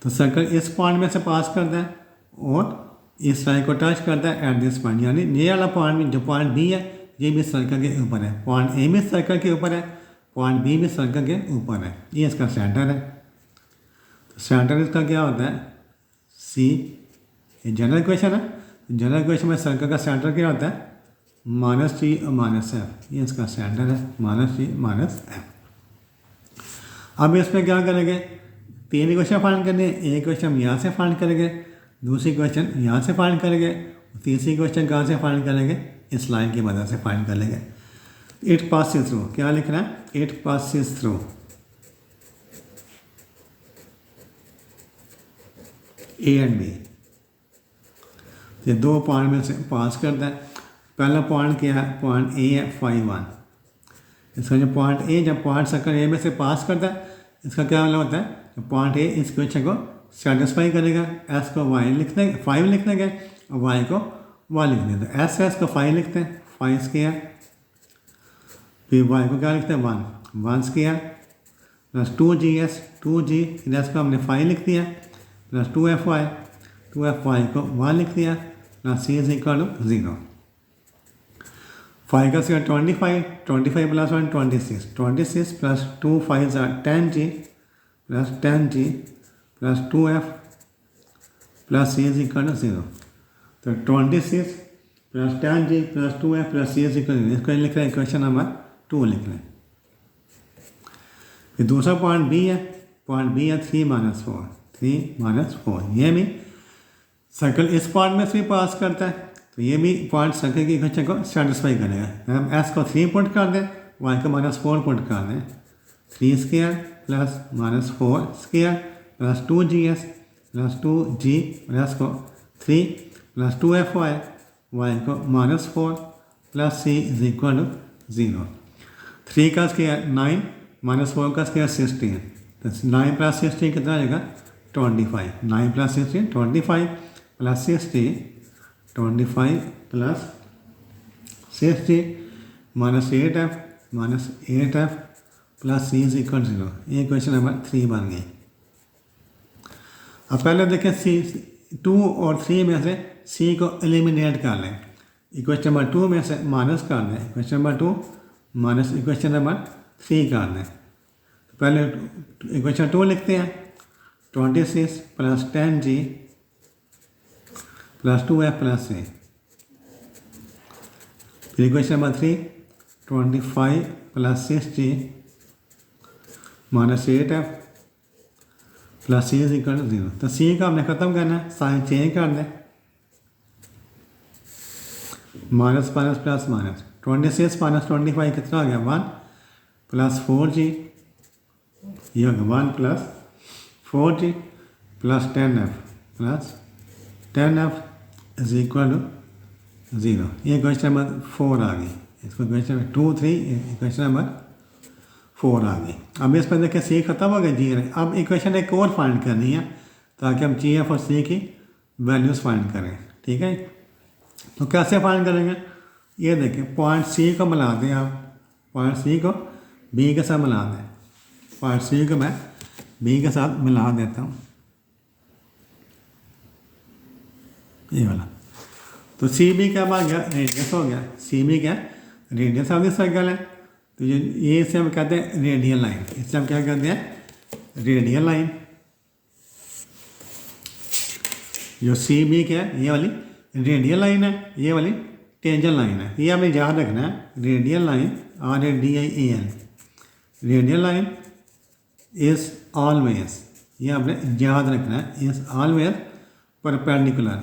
तो सर्कल इस पॉइंट में से पास करता है और इस लाइन को टच करता है एट दिस पॉइंट, यानी ये वाला पॉइंट जो पॉइंट बी है ये भी सर्कल के ऊपर है, पॉइंट ए भी सर्कल के ऊपर है, पॉइंट बी भी सर्कल के ऊपर है, ये इसका सेंटर है। तो सेंटर इसका क्या होता है, सी। ये जनरल इक्वेशन है, जनरल इक्वेशन में सर्कल का सेंटर क्या होता है, -c और -f, ये इसका सेंटर है, -c -f। अब इसमें क्या करेंगे, 3 इक्वेशन फाइंड करनी है, एक इक्वेशन हम यहाँ से फाइंड करेंगे, दूसरी क्वेश्चन यहाँ से फाइंड करेंगे, तीसरी क्वेश्चन कहाँ से फाइंड करेंगे, इस लाइन की मदद से फाइंड कर लेंगे। इट पासिस थ्रू, क्या लिखना है, it passes through A and B. ये 2 पॉइंट में से पास करता है। पहला पॉइंट क्या है, पॉइंट ए है phi1। इसका जो पॉइंट ए, जब पॉइंट सर्कल ए में से पास करता है, इसका क्या मतलब होता है, पॉइंट ए इस क्वेश्चन को सेटिस्फाई करेगा, एस को वाई लिख देंगे, 5 लिख देंगे और वाई को 1 लिख देंगे। तो एस को 5 लिखते हैं, 5 स्क्वायर, फिर वाई को क्या लिखते हैं, 1 square plus 2GS, 2G S को हमने 5 लिख दिया प्लस 2FY, 2FY को 1 लिख दिया plus C is equal to 0। 5 का square 25, 25 plus 1 26, 26 plus 2 5 10G plus 10G plus 2F plus C is equal to 0। तो 26 plus 10G plus 2F plus C is equal, इसको लिख रहे हैं इक्वेशन नंबर 2 लिख रहे हैं। फिर दूसरा पॉइंट बी है, पॉइंट बी है 3 - 4, 3 - 4, ये भी सर्कल इस पॉइंट में से भी पास करता है, तो ये भी पॉइंट सर्कल की इक्वेशन को सेटिस्फाई करेगा। हम एस को 3 पुट कर दें, वाई को -4 पुट कर दें, 3 square plus -4 square plus 2GS plus 2G plus को 3 प्लस 2FY, वाई को -4 plus C is equal to 0। 3 का स्क्वायर 9 -4 का स्क्वायर 16, तो 9 प्लस 16 कितना आ जाएगा 25, 9 plus 16 25 plus 60 25 plus 60 -8F plus C is equal 0। ये क्वेश्चन नंबर 3 बन गई। अब पहले देखें C 2 और 3 में से C को एलिमिनेट कर लें, इक्वेशन नंबर 2 में से माइनस कर दें, equation number 2 minus equation number 3 कर दें। तो पहले इक्वेशन 2 लिखते हैं, 26 plus 10G plus 2F plus C। फिर equation number 3 25 plus 6G minus 8F plus C is equal to 0। तो C का हमने ख़त्म करना है, साइन चेंज कर दें, minus minus plus minus, 26 minus 25 कितना हो गया 1 प्लस 4G, ये हो गया 1 plus 4G plus 10F is equal to 0। ये क्वेश्चन नंबर 4 आ गई, इसको क्वेश्चन नंबर 2 3 क्वेश्चन नंबर 4 आ गई। अब इस पर देखिए C खत्म हो गया, G रहे। अब इक्वेशन एक और फाइंड करनी है ताकि हम GF और C की वैल्यूज़ फाइंड करें, ठीक है। तो कैसे फाइंड करेंगे, ये देखें, पॉइंट C को मिला दें आप, पॉइंट C को B के साथ मिला दें, पॉइंट C को मैं B के साथ मिला देता हूँ, ये वाला। तो CB क्या आ गया, रेडियस हो गया, CB क्या रेडियस ऑफ द सर्कल है। तो ये इसे हम कहते हैं रेडियल लाइन, इससे हम क्या कहते हैं रेडियल लाइन। जो CB क्या है, ये वाली रेडियल लाइन है, ये वाली टेंजेंट लाइन है। ये हमें याद रखना है, radial line RADIAL, radial line is always, ये आपने याद रखना है, is always perpendicular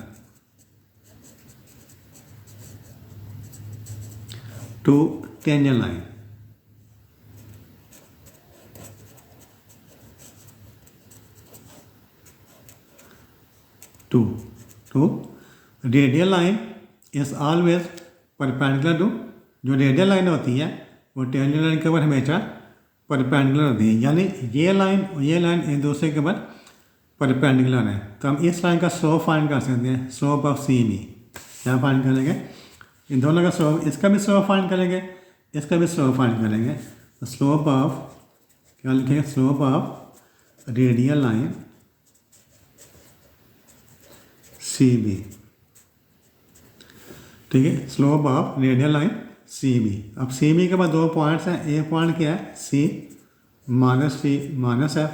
to tangent line. To radial line is always perpendicular to, जो रेडियल लाइन होती है वो टेंजेंट लाइन के ऊपर हमेशा परपेंडिकुलर होती है, यानी ये लाइन और ये लाइन एक दूसरे के ऊपर परपेंडिकुलर है। तो हम इस लाइन का स्लोप फाइंड कर सकते हैं, स्लोप ऑफ CB। क्या फाइंड करेंगे, इन दोनों का स्लोप, इसका भी स्लोप फाइंड करेंगे, इसका भी स्लोप फाइंड करेंगे। तो स्लोप ऑफ क्या लिखेंगे, slope of radial line CB, ठीक है, slope of radial line CB। अब CB के बाद दो पॉइंट्स हैं, एक पॉइंट क्या है C माइनस F,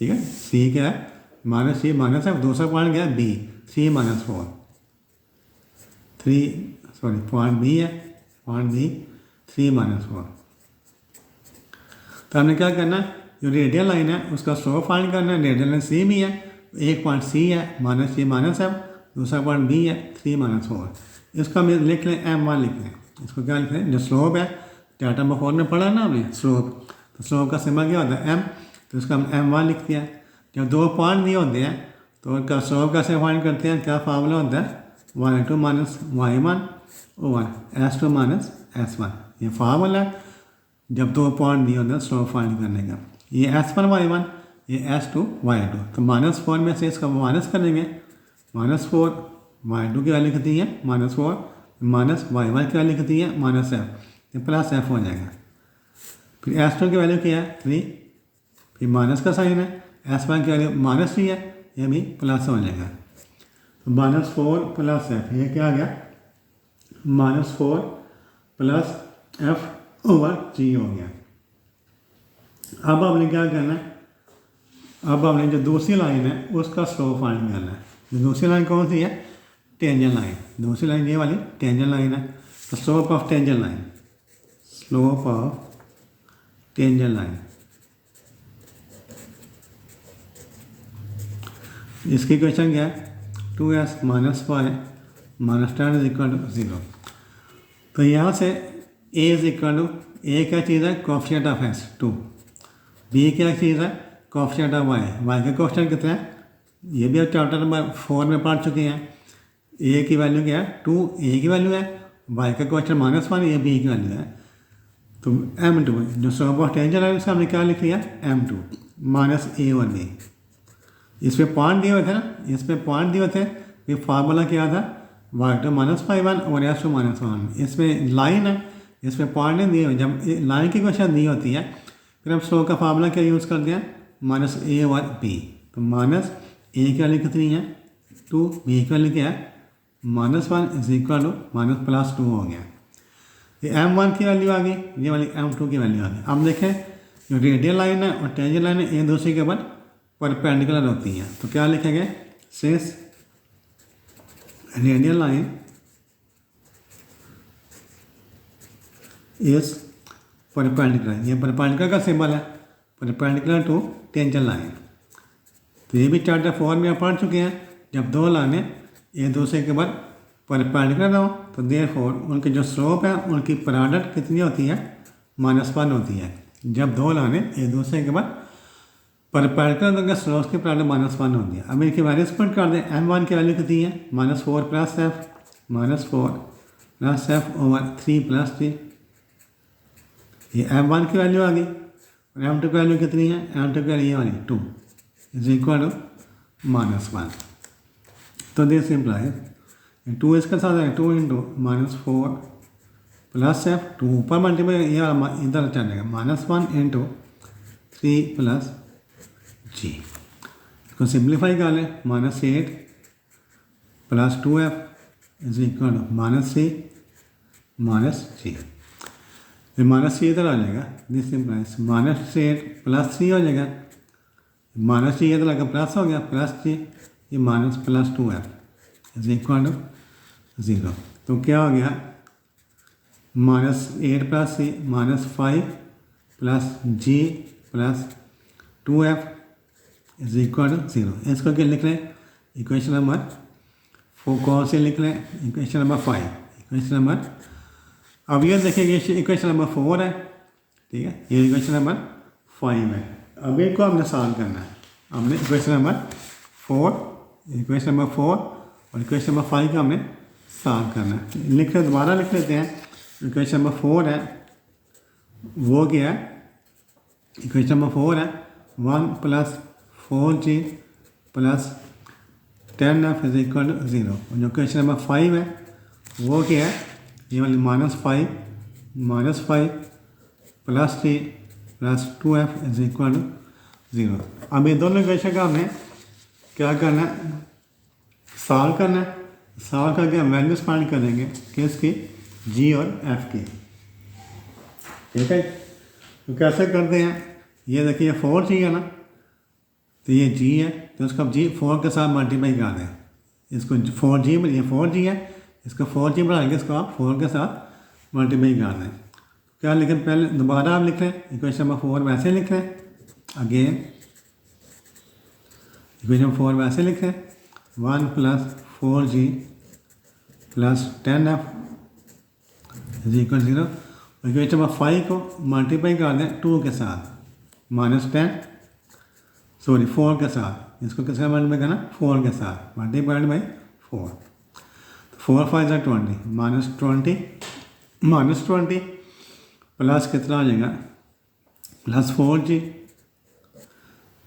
ठीक है, C क्या है -C माइनस F, दूसरा पॉइंट क्या है B 3 - 4, पॉइंट B है, पॉइंट B 3 - 4। तो हमने क्या करना है, जो रेडियल लाइन है उसका स्लोप फाइंड करना है, रेडियल लाइन CB है, एक पॉइंट C है -C माइनस F, दूसरा पॉइंट B है 3 - 4। इसको हम लिख लें M1 लिख लें, इसको क्या लिख लें, जो स्लोप है डाटा नंबर 4 में पढ़ा ना हमने स्लोप, तो स्लोप का सिंबल क्या होता है M, तो इसका हम M1 लिखते हैं। जब दो पॉइंट नहीं होते हैं तो उनका स्लोप कैसे फाइंड करते हैं, क्या फार्मूला होता है, y2 minus y1 over S2 minus S1, ये फार्मूला है जब दो पॉइंट नहीं होते स्लोप फाइंड करने का। ये S1 y1, ये S2 y2, तो -4 में से इसका माइनस करेंगे, -4 y2 की वैल्यू कितनी है -4, माइनस y1 की वैल्यू कितनी है -f, ये प्लस f हो जाएगा। फिर S2 की वैल्यू क्या है 3, फिर माइनस का साइन है, S1 की वैल्यू -3 है, ये भी प्लस हो जाएगा। तो -4 प्लस f, ये क्या आ गया -4 प्लस f ओवर g हो गया। अब आपने क्या करना है, अब आपने जो दूसरी लाइन है उसका स्लोप फाइंड करना है। जो दूसरी लाइन कौन सी है टेंजेंट लाइन, दूसरी लाइन ये वाली टेंजेंट लाइन है। तो slope of tangent line, slope of tangent line, इसकी क्वेश्चन क्या है, 2s minus y minus 10 is equal to 0। तो यहाँ से a is equal to, a क्या चीज़ है, कोएफिशिएंट ऑफ s 2, b क्या चीज़ है, कोएफिशिएंट ऑफ y का कोएफिशिएंट कितना है, ये भी आप चैप्टर नंबर 4 में पढ़ चुके हैं। a की वैल्यू क्या है 2, a की वैल्यू है, y का कोएफिशिएंट -1, ये b की वैल्यू है। तो m2 जो स्लोप ऑफ टेंजेंट लाइन उसका हमने क्या लिख लिया, m2 माइनस a और b। इसमें पॉइंट दिए हुए थे ना, इसमें पॉइंट दिए हुए थे, ये फार्मूला क्या था, y2 -1 और s2 -1। इसमें लाइन है, इसमें पॉइंट नहीं दिए हुए। जब लाइन की क्वेश्चन नहीं होती है फिर हम स्लोप का फार्मूला क्या यूज़ कर दिया, -a और b। तो माइनस a की वैल्यू कितनी है 2, b की वैल्यू क्या है -1 इज इक्वल टू -+2 हो गया। ये m1 की वैल्यू आ गई, ये वाली m2 की वैल्यू आ गई। अब देखें जो रेडियल लाइन है और टेंजेंट लाइन है एक दूसरे के ऊपर परपेंडिकुलर होती हैं। तो क्या लिखेंगे, since radial line is perpendicular, ये परपेंडिकुलर का सिंबल है, परपेंडिकुलर टू टेंजेंट लाइन। तो ये भी चैप्टर 4 में आप पढ़ चुके हैं। जब दो लाइनें एक दूसरे के ऊपर परपेंडिकुलर हो तो देयरफॉर उनके जो स्लोप है उनकी प्रोडक्ट कितनी होती है, -1 होती है। जब दो लाइनें एक दूसरे के ऊपर परपेंडिकुलर तो उनके स्लोप की प्रोडक्ट -1 होती है। अब इनकी वैल्यूज पुट कर दें, m1 की वैल्यू कितनी है, -4 + f, -4 + f ओवर 3 + 3। ये m1 की वैल्यू आ गई और m2 की वैल्यू कितनी है, m2 की वैल्यू ये वाली 2 इज इक्वल टू -1। तो दिस इम्प्लाइज 2 इसके साथ है 2 × -4 + f, 2 ऊपर मल्टीप्लाई ये इधर चलेगा, -1 × 3 + g। इसको सिंप्लीफाई कर लें, -8 + 2f is equal to -3 - g। फिर -c इधर आ जाएगा, दिस इम्प्लाइज -8 + 3 हो जाएगा, -g इधर लगा प्लस हो गया, +g, ये -+2f इज इक्वल टू 0। तो क्या हो गया, -8 + c -5 + g + 2f is equal to 0। इसको क्या लिख रहे हैं, इक्वेशन नंबर 4 कौन से लिख रहे हैं, इक्वेशन नंबर 5, इक्वेशन नंबर। अब ये देखिए इक्वेशन नंबर 4 है, ठीक है, ये इक्वेशन नंबर 5 है। अब इनको हमने सॉल्व करना है। हमने इक्वेशन नंबर 4 और इक्वेशन नंबर 5 का हमने सॉल्व करना है। लिख रहे दोबारा लिख लेते हैं। इक्वेशन नंबर 4 है, वो क्या है, इक्वेशन नंबर 4 है 1 + 4g + 10f is equal to 0। और जो क्वेश्चन नंबर 5 है वो क्या है, ये वाली -5 + 3 + 2f इज इक्वल टू 0। अब ये दोनों क्वेश्चन का हमें क्या करना है, सॉल्व करना है। सॉल्व करके हम वैल्यूज फाइंड करेंगे किसकी, g और f की, ठीक है। तो कैसे करते हैं, ये देखिए 4g है ना, तो ये g है, तो उसको g 4 के साथ मल्टीप्लाई कर दें। इसको 4g में, ये 4g है, इसको 4g बढ़ाएंगे, इसको आप 4 के साथ मल्टीप्लाई कर दें। क्या लिखें, पहले दोबारा आप लिख रहे हैं इक्वेशन नंबर 4 वैसे लिख रहे हैं, अगेन इक्वेशन नंबर 4 वैसे लिख रहे हैं, 1 + 4g + 10f is equal 0। Equation number 5 को मल्टीप्लाई कर दें 2 के साथ, -4 के साथ, इसको किसका मल्टीप्लाई करना, 4 के साथ, मल्टीप्लाइड बाई 4। 4 × 5 = 20, -20 प्लस कितना हो जाएगा, +4g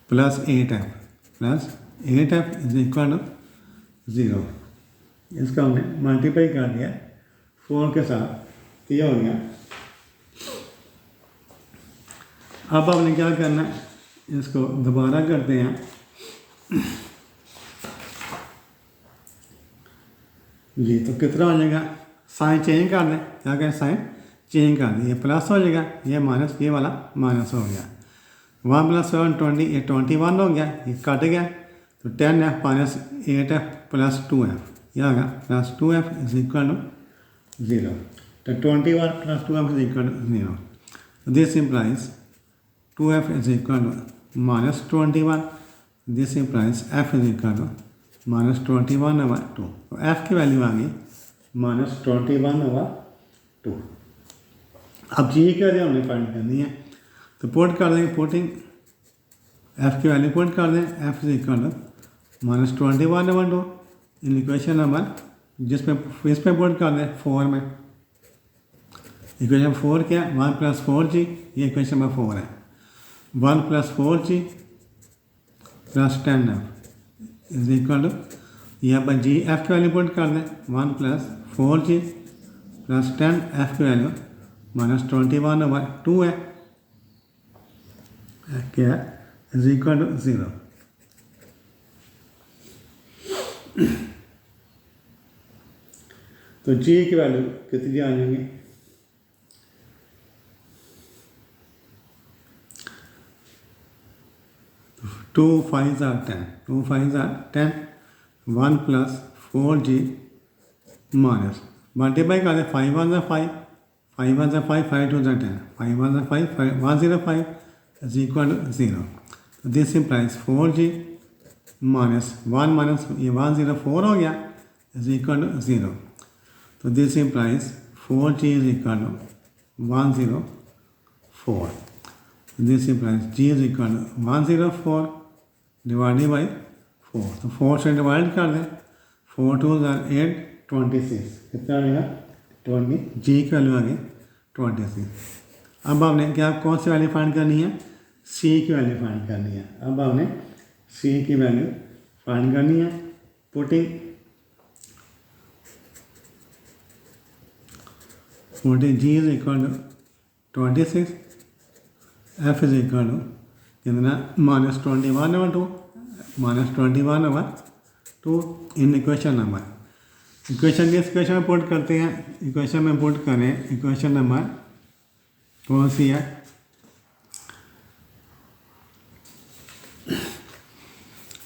+ 8f is equal to 0। इसका हमने मल्टीप्लाई कर दिया 4 के साथ, तो ये हो गया। अब आपने क्या करना है, इसको दोबारा करते हैं, ये तो कितना हो जाएगा, साइन चेंज कर दें, क्या करें, साइन चेंज कर दें, ये प्लस हो जाएगा, ये माइनस, ये वाला माइनस हो गया। 1 + 7 20, ये 21 हो गया, ये कट गया, तो 10f - 8f + 2f क्या होगा plus 2f is equal to 0. तो 21 plus 2f is equal to 0. This implies 2f is equal to minus 21. This implies f is equal to minus 21/2. तो f की वैल्यू आ गई माइनस 21/2. अब जी की वैल्यू हमने फाइंड करनी है, तो पुट कर देंगे. पुटिंग f की वैल्यू पुट कर दें. f is equal to minus 21/2 in equation number जिसमें इस पर पुट कर दें 4 में. इक्वेशन 4 क्या है? 1 प्लस 4g, ये इक्वेशन नंबर 4 है. 1 plus 4g plus 10f is equal to, यहाँ पर जी एफ की वैल्यू पुट कर दें 1 प्लस 4g प्लस 10f की वैल्यू माइनस 21/2 है. क्या है? Is equal to 0. तो जी की वैल्यू कितनी आ जाएंगी? Two 5 are 10. 2 5 are 10. 1 plus 4g minus multiply कर दें 5 1 5, 5 1 5, 5 2 10, 5 1 5, 105 is equal to 0. So this implies 4g minus 1 minus ये 104 हो गया is equal to 0. So this implies 4g is equal to 104. So this implies g is equal to 104 divided by 4. तो 4 से divide कर दें. 4 2 are 8, 26. कितना आएगा? 20. जी की वैल्यू आ गई 26. अब आपने क्या कौन सी वैल्यू फाइंड करनी है? सी की वैल्यू फाइंड करनी है. अब आपने सी की वैल्यू फाइंड करनी है. Putting ji is equal to 26. F is equal to कितना? Minus 21/2 minus 21/2 in equation number. Equation किस इक्वेशन में पुट करते हैं? इक्वेशन में पुट करें. इक्वेशन नंबर कौन सी है?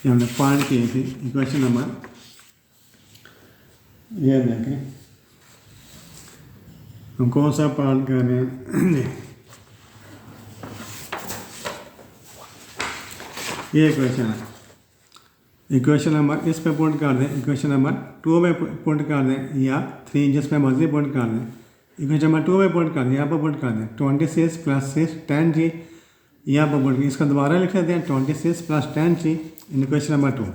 ये हमने फाइंड की थी. इक्वेशन नंबर ये देखें हम कौन सा पार्ट कर रहे हैं. ये इक्वेशन है. इक्वेशन नंबर इस पे पुट कर दें. इक्वेशन नंबर 2 में पुट कर दें या 3 जिस पे मर्जी पुट कर दें. इक्वेशन नंबर 2 में पुट कर दें, यहाँ पर पुट कर दें 26 प्लस 6 10g. यहाँ पर पुट इसका दोबारा लिख लेते हैं 26 प्लस 10g इन इक्वेशन नंबर 2.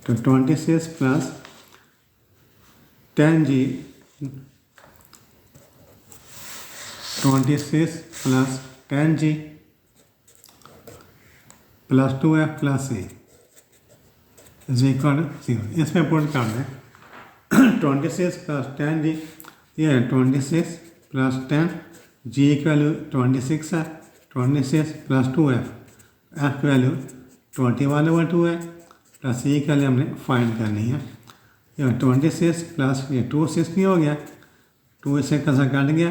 तो 26 plus 10g 26 plus 10g plus 2f plus c is equal to 0. इसमें पुट कर दें 26 प्लस 10g. ये 26 प्लस 10 g की वैल्यू 26 है. 26 प्लस 2f, f की वैल्यू 21/2 है. प्लस c की वैल्यू हमने फाइंड करनी है. ये 26 प्लस ये 260 हो गया. 2 इससे कैसा कट गया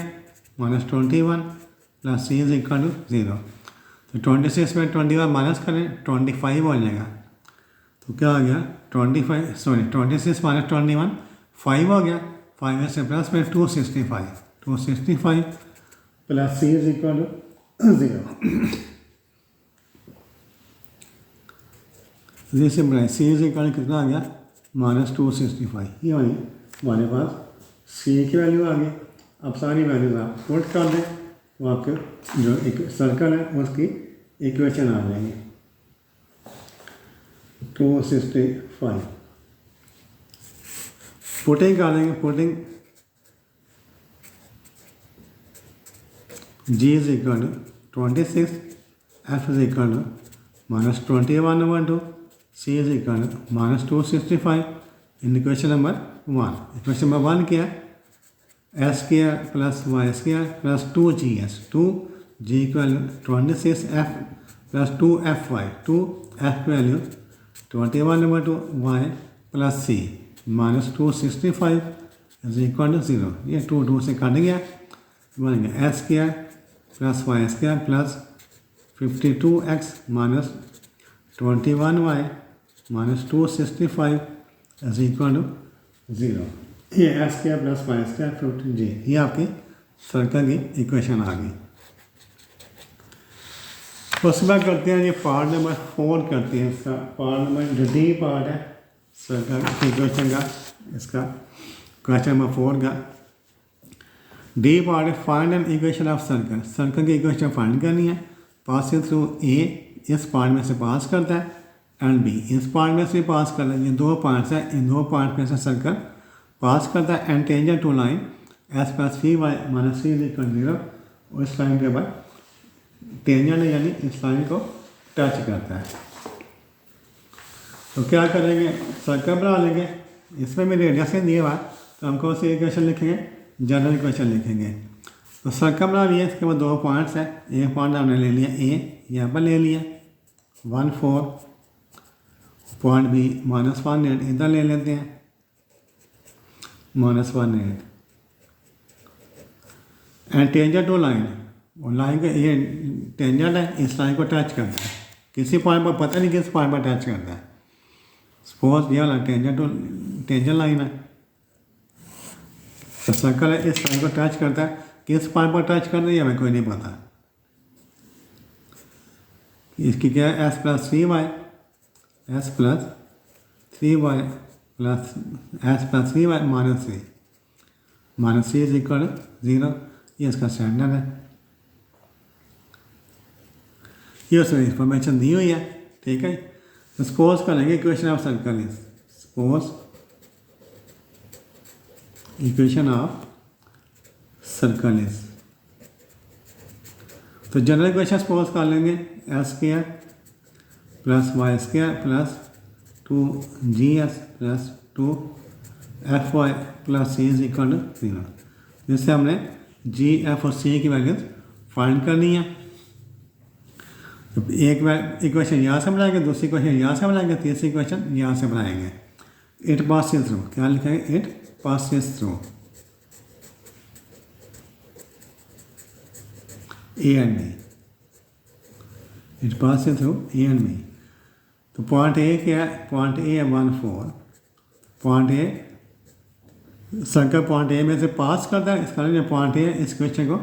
minus 21 plus c is equal to 0. तो 26 में 21 माइनस करें 25 हो जाएगा. तो क्या हो गया 26 माइनस 21 5 हो गया. 5 से प्लस में 265 plus c is equal to 0. जैसे बनाए c इज इक्वल कितना आ गया माइनस 265. ये हमारे पास c की वैल्यू आ गई. अब सारी वैल्यूज आप पुट कर दें तो आपके जो एक सर्कल है उसकी इक्वेशन आ जाएंगी. 265 पुटिंग कर देंगे. Putting ji is equal to 26, F is equal to minus 21/2, c is equal to minus 265 in equation number 1. Equation number 1 क्या है? X square plus Y square plus 2g's 2g की value 26f plus 2fy 2f की value 21/2 y plus c minus 265 is equal to 0. ये 2 से cut गया. बन गया x square plus Y square plus 52x minus 21y minus 265 is equal to 0। ये X square plus Y square root G, ये आपकी circle की इक्वेशन आ गई। उसके बाद करते हैं ये पार्ट नंबर 4 करते हैं। इसका पार्ट नंबर जो डी पार्ट है सर्कल इक्वेशन का, इसका क्वेश्चन नंबर 4 का डी पार्ट है find an equation of circle. Circle की इक्वेशन फाइंड करनी है पासिंग थ्रू ए, इस पार्ट में से पास करता है, एंड बी इस पार्ट में से पास करता है। ये दो पार्ट्स है, इन दो पार्ट में से सर्कल पास करता है and tangent to line x plus c y minus c equal 0। और इस लाइन के बाद टेंजेंट यानी इस लाइन को टच करता है। तो क्या करेंगे, सर्कल बना लेंगे, इसमें भी रेडियस दिया हुआ है तो हम कौन सी इक्वेशन लिखेंगे, जनरल इक्वेशन लिखेंगे। तो सर्कल बना लिया, इसके बाद दो पॉइंट्स है, एक पॉइंट हमने ले लिया ए, यहाँ पर ले लिया 1 4, पॉइंट बी -1 8 इधर ले लेते हैं -1 8 एंड टेंजेंट टू लाइन, और लाइन का ये टेंजेंट है, इस लाइन को टच करता है किसी पॉइंट पर, पता नहीं किस पॉइंट पर टच करता है। सपोज ये वाला टेंजेंट लाइन है, तो सर्कल है, इस लाइन को टच करता है, किस पॉइंट पर टच करता है ये हमें कोई नहीं पता। इसकी क्या है x plus 3y, x plus 3y plus x plus 3y minus c is equal 0। ये इसका स्टैंडर्ड है, ये उसमें इंफॉर्मेशन दी हुई है, ठीक है। तो सपोज करेंगे equation of circle is, suppose equation of circle is, तो जनरल इक्वेशन सपोज कर लेंगे x square plus Y square plus 2GS plus 2FY plus C is equal to 0। जिससे हमने G, F और C की वैल्यूज फाइंड करनी है। तो एक इक्वेशन यहाँ से बनाएंगे, दूसरी इक्वेशन यहाँ से बनाएंगे, तीसरी इक्वेशन यहाँ से बनाएंगे। इट पासेस थ्रू, क्या लिखेंगे, it passes through A and B, it passes through A and B. तो पॉइंट ए क्या है, पॉइंट ए है 1 4, point A circle point A में से पास करता है, इसका जो पॉइंट ए इस क्वेश्चन को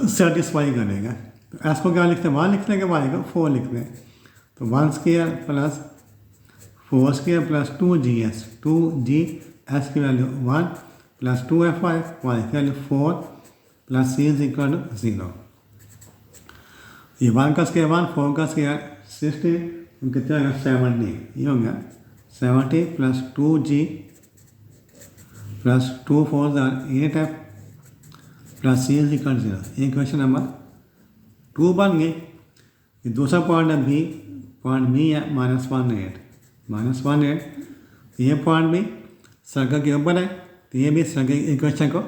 सेटिस्फाई करेगा। तो एस को क्या लिखते हैं, 1 लिखते हैं, कि वाई को 4 लिखते हैं। तो 1 square plus 4 square plus 2GS, 2GS की वैल्यू 1 प्लस 2FY, वाई की value 4 plus C is equal to 0। ये 1 का स्क्वायर 1, 4 का स्क्वायर 60, कितना होगा 70, ये हो गया 70 plus 2G plus 2 4 8F plus C is equal 0। ये क्वेश्चन नंबर 2 बन गई। ये दूसरा पॉइंट है बी, पॉइंट बी है -1 8, ये पॉइंट भी सर्कल के ऊपर है, तो ये भी सर्कल इक्वेशन को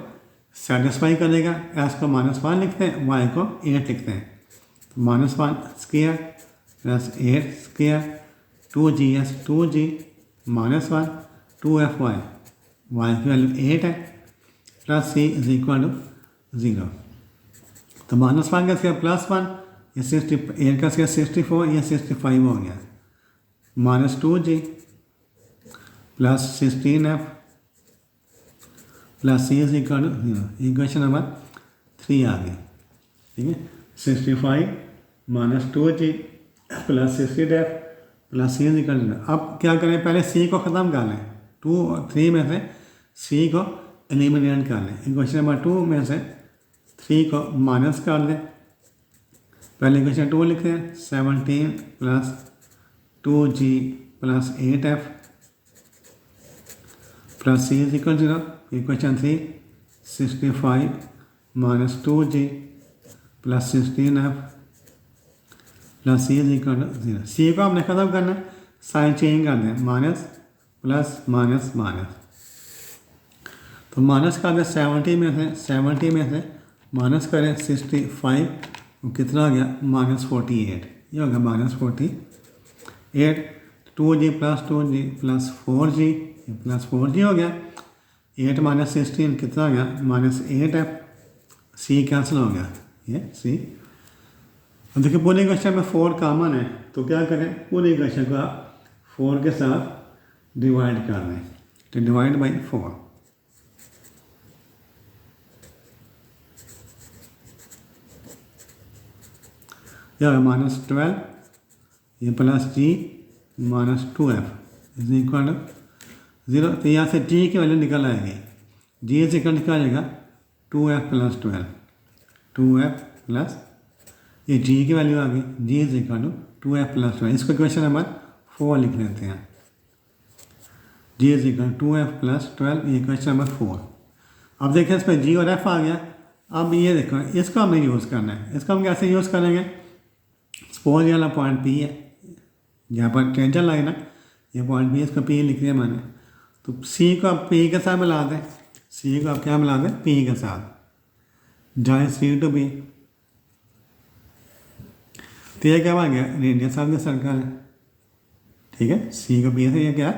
सेटिस्फाई करेगा। एस को -1 लिखते हैं, वाई को 8 लिखते हैं। तो -1 square plus 8 square 2GS 2G -1 2FY, y की वैल्यू 8 है plus C is equal to 0। तो -1 का स्क्वायर +1, ये 8 का स्क्वायर 64, ये 65 हो गया, -2G plus 16F plus C is equal to 0। Equation number 3 आ गई, ठीक है। 65 -2G plus 16F plus C is equal to 0। अब क्या करें, पहले सी को ख़त्म कर लें, 2 और 3 में से सी को एलिमिनेट कर लें। इक्वेशन नंबर 2 में से 3 को माइनस कर दें। पहले इक्वेशन 2 लिखते हैं, 17 plus 2G plus 8F plus C is equal 0। Equation 3 65 minus 2G plus 16F plus C is equal to 0। C को हमने ख़त्म करना है, साइन चेंज कर दें, माइनस प्लस माइनस माइनस। तो माइनस कर दें 70 में से माइनस करें 65, कितना हो गया -48, ये हो गया -48। 2G plus 2G plus 4G plus 4G हो गया। 8 माइनस 16 कितना हो गया -8F, सी कैंसिल हो गया, ये सी। अब देखिए पूरे क्वेश्चन में 4 कॉमन है, तो क्या करें, पूरे क्वेश्चन को 4 के साथ डिवाइड कर रहे हैं, तो डिवाइड बाई 4, या -12 ये plus g -2f is equal to 0। तो यहाँ से g की वैल्यू निकल आएगी, g इज इक्वल क्या आ जाएगा 2f प्लस 12, 2f प्लस ये g की वैल्यू आ गई, g is equal to 2f plus 12। इसको क्वेश्चन नंबर 4 लिख लेते हैं, g is equal 2f plus 12, ये क्वेश्चन नंबर 4। अब देखिए इसमें g और f आ गया। अब ये देखो इसको हमें यूज़ करना है, इसको हम कैसे यूज़ करेंगे। सपोज ये वाला पॉइंट P है, यहाँ पर टेंशन लाइन है, ये पॉइंट P, इसको P लिख दिया मैंने। तो C को आप P के साथ मिला दें, C को आप क्या मिला दें P के साथ, जॉइन C टू B। तो ये क्या बन गया रेडियस ऑफ द सर्कल है, ठीक है। C को B से ये क्या है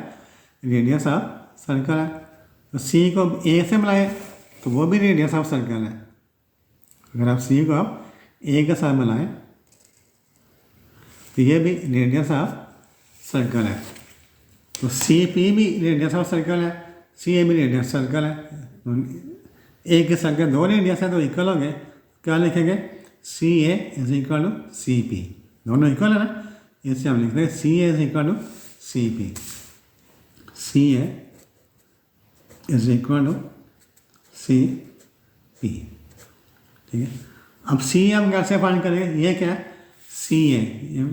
रेडियस ऑफ सर्कल है। तो C को A से मिलाए तो वो भी रेडियस ऑफ सर्कल है। अगर आप C को आप A के साथ मिलाएं तो ये भी रेडियस ऑफ सर्कल है। तो CP भी रेडियस ऑफ सर्कल है, CA भी रेडियस सर्कल है। एक के सर्कल दो रेडियस है तो इक्वल हो गए, क्या लिखेंगे CA is equal to CP, दोनों इक्वल है ना, इससे हम लिखते हैं CA is equal to CP, CA is equal to CP, ठीक है। अब CA हम कैसे फाइंड करेंगे, ये क्या है CA,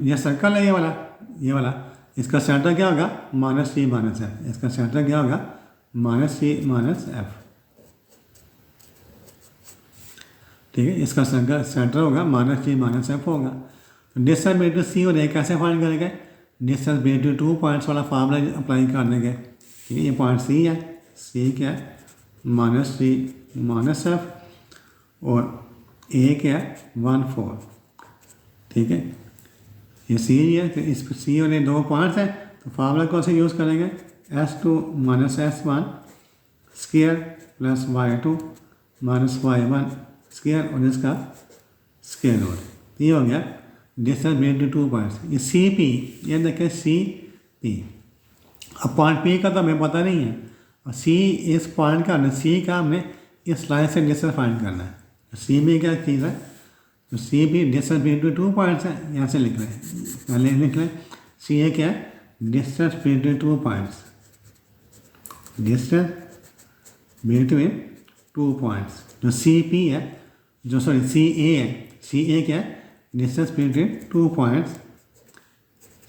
ये सर्कल है, ये वाला इसका सेंटर क्या होगा -C -F, इसका सेंटर क्या होगा -C -F, ठीक है। इसका सेंटर होगा -C -F होगा। तो डिस्टेंस बिटवीन C और A कैसे फाइंड करेंगे, डिस्टेंस बिटवीन 2 पॉइंट्स वाला फार्मूला अप्लाई कर देंगे, ठीक है। ये पॉइंट C है, C क्या है -C -F और A क्या है 1 4, ठीक है। ये C है, तो इस C और ये दो पॉइंट्स हैं, तो फार्मूला कौन से यूज़ करेंगे S2 -S1 square plus Y2 -Y1 square और इसका स्क्वायर रूट। ये हो गया डिस्टेंस बिटवीन 2 पॉइंट्स। ये CP, ये देखें CP। अब पॉइंट P का तो हमें पता नहीं है, और C इस पॉइंट का हमने C का हमने इस लाइन से डिस्टेंस फाइंड करना है। C भी क्या चीज़ है, तो C भी डिस्टेंस बिटवीन 2 पॉइंट्स है, यहाँ से लिख लें, पहले लिख लें CA क्या है distance between 2 points, distance between 2 points. जो CP है, जो सॉरी CA है, CA क्या है distance between 2 points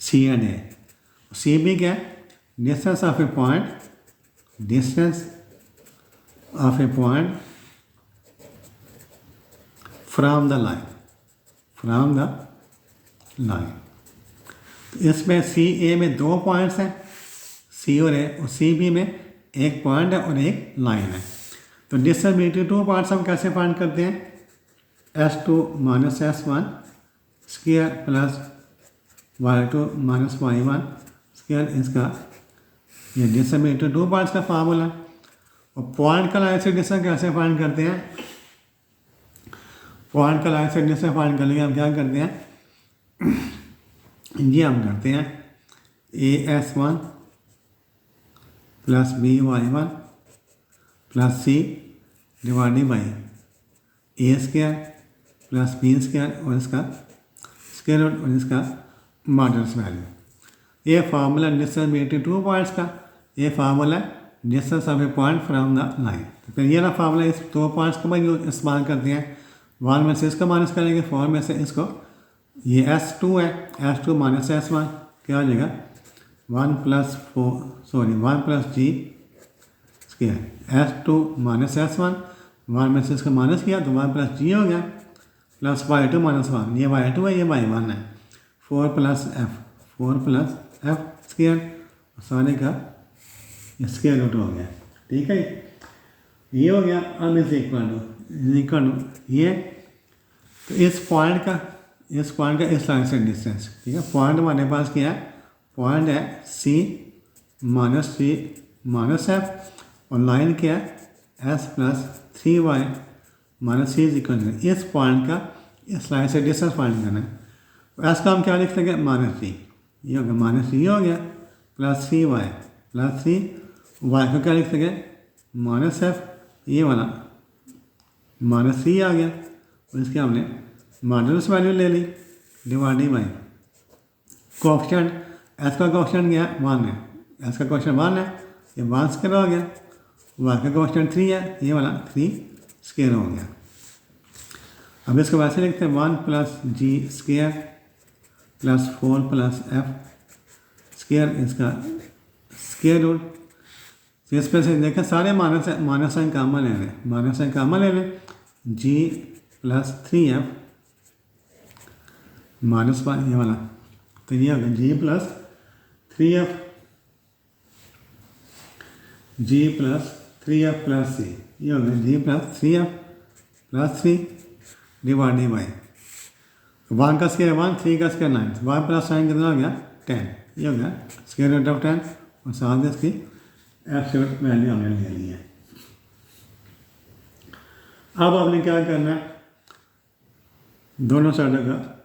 C and A। CB क्या है distance of A point, distance of A point from the line, from the line. इसमें CA में 2 पॉइंट्स हैं, C और A, और CB में एक पॉइंट है और एक लाइन है। तो डिस्टेंस बिटवीन 2 पॉइंट्स हम कैसे फाइंड करते हैं, S2 -S1 square plus Y2 -Y1 square, इसका ये डिस्टेंस बिटवीन 2 पॉइंट्स का फार्मूला। और पॉइंट का लाइन से डिस्टेंस कैसे फाइंड करते हैं, पॉइंट का लाइन से डिस्टेंस फाइंड करने के हम क्या करते हैं, ये हम करते हैं AS1 plus BY1 plus C divided by A square plus B square और इसका स्क्वायर रूट और इसका मॉडल्स वैल्यू। ये फार्मूला डिस्टेंस बिटवीन 2 पॉइंट्स का, ये formula distance of A point from the line. तो फिर ये ना फार्मूला इस 2 पॉइंट्स का मैं इस्तेमाल करते हैं, 1 में से इसका माइनस करेंगे, 4 में से इसको, ये S2 है, S2 -S1 क्या हो जाएगा 1 plus G square, S2 -S1 1 में से इसका माइनस किया तो 1 प्लस G हो गया, प्लस Y2 -1, ये Y2 है, ये Y1 है, 4 प्लस F स्क्वायर, सारे का स्क्वायर रूट हो गया, ठीक है। ये हो गया। अब इज इक्वल टू ये, तो इस पॉइंट का इस लाइन से डिस्टेंस, ठीक है। पॉइंट हमारे पास क्या है, पॉइंट है C -F और लाइन क्या है S plus 3Y minus C is equal to, इस पॉइंट का इस लाइन से डिस्टेंस फाइंड करना है। S का हम क्या लिख सकें -C, ये हो गया -C हो गया प्लस 3Y प्लस 3, वाई को क्या लिख सके माइनस एफ, ये वाला माइनस 3 आ गया और इसके हमने मॉडुलस वैल्यू ले ली डिवाइडेड बाई कोएफिशिएंट। एस का कोएफिशिएंट क्या है 1 है, एस का कोएफिशिएंट 1 है, ये 1 स्क्वायर हो गया, वाई का कोएफिशिएंट 3 है, ये वाला 3 स्क्वायर हो गया। अब इसको वैसे लिखते हैं 1 plus G square plus 4 plus F square, इसका स्क्वायर रूट। तो इस पर से देखें सारे माइनस साइन कामन ले लें, माइनस साइन कामन ले लें, जी प्लस 3f माइनस 1 ये वाला, तो ये आ गया G plus 3f, G plus 3f plus C, ये हो गया G plus 3f plus 3 divided by 1 का स्क्वायर 1, 3 का स्क्वायर 9, 1 प्लस साइन कितना हो गया 10, ये हो गया स्क्वायर रूट ऑफ 10 और साथ में इसकी एब्सोल्यूट वैल्यू हमने ले ली है। अब आपने क्या करना है, दोनों साइडों का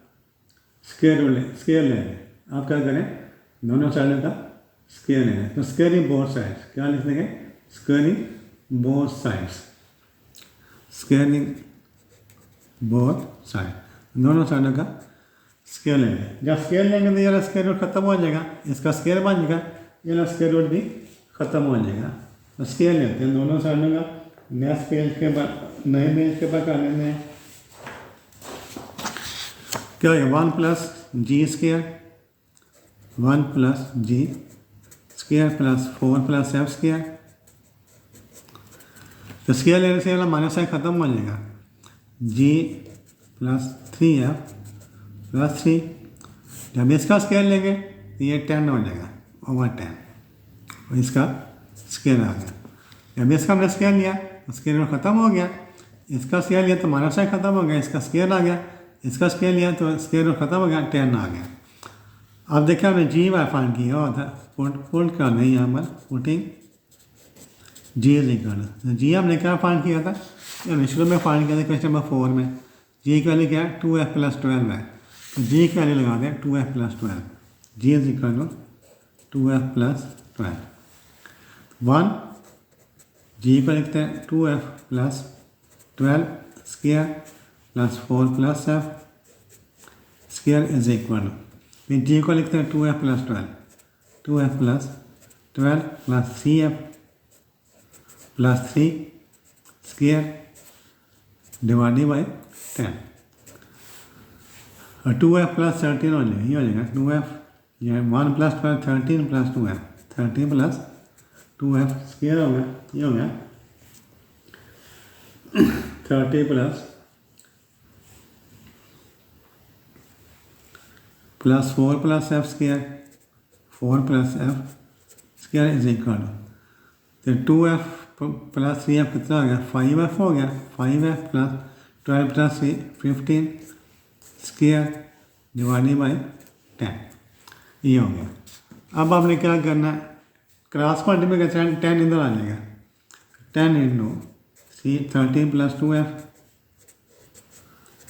स्क्वायर ले लें। आप क्या करें, दोनों साइडों का स्क्वायर ले लें, तो स्क्वायरिंग बोथ साइड्स क्या लिख देंगे, squaring both sides, squaring both side, दोनों साइडों का स्क्वायर ले लें। जब स्क्वायर लेंगे तो ये स्क्वायर रूट खत्म हो जाएगा, इसका स्क्वायर बन जाएगा, ये स्क्वायर रूट भी ख़त्म हो जाएगा। तो स्केल लेते हैं दोनों साइडों का, नया स्केल के बाद नए बेंच के बाद कर लेते हैं, क्या है 1 plus G square, 1 plus G square plus 4 plus F square. तो स्केल लेने से वाला माइनस साइन खत्म हो जाएगा, जी प्लस 3f प्लस 3, जब इसका स्केल लेंगे तो ये 10 हो जाएगा ओवर 10 और इसका स्केल आ गया। जब इसका हमने स्केल लिया तो स्केल ख़त्म हो गया, इसका स्केल लिया तो माइनस साइन खत्म हो गया, इसका स्केल आ गया, इसका स्केल लिया तो स्केल ख़त्म हो गया, 10 आ गया। अब देखिए हमने जी वाई फाइंड किया हुआ था, पुट कर नहीं यहाँ पर पुटिंग जी इज इक्वल, जी हमने क्या फाइंड किया था, हमने शुरू में फाइंड किया था क्वेश्चन नंबर 4 में, जी की वैल्यू क्या है 2f प्लस 12 है, तो जी की वैल्यू लगा दें 2f plus 12, G is equal to 2f plus 12, 1 G को लिखते हैं 2f plus 12 square plus 4 plus f square is equal, फिर जी को लिखते हैं 2f plus 12, 2f plus 12 plus 3f plus 3 square divided by 10, और 2f प्लस 13 हो जाएगा, ये हो जाएगा 2f, ये 1 plus 12 13 plus 2f, 13 plus 2f square हो गया, ये हो गया 30 plus 4 plus f square, 4 plus f square is equal, तो 2f प्लस 3f कितना हो गया 5f हो गया, 5f plus 12 plus 3 15 square divided by 10, ये हो गया। अब आपने क्या करना है, क्रॉस मल्टीप्लिकेशन 10 इधर आ जाएगा, 10 into 13 plus 2f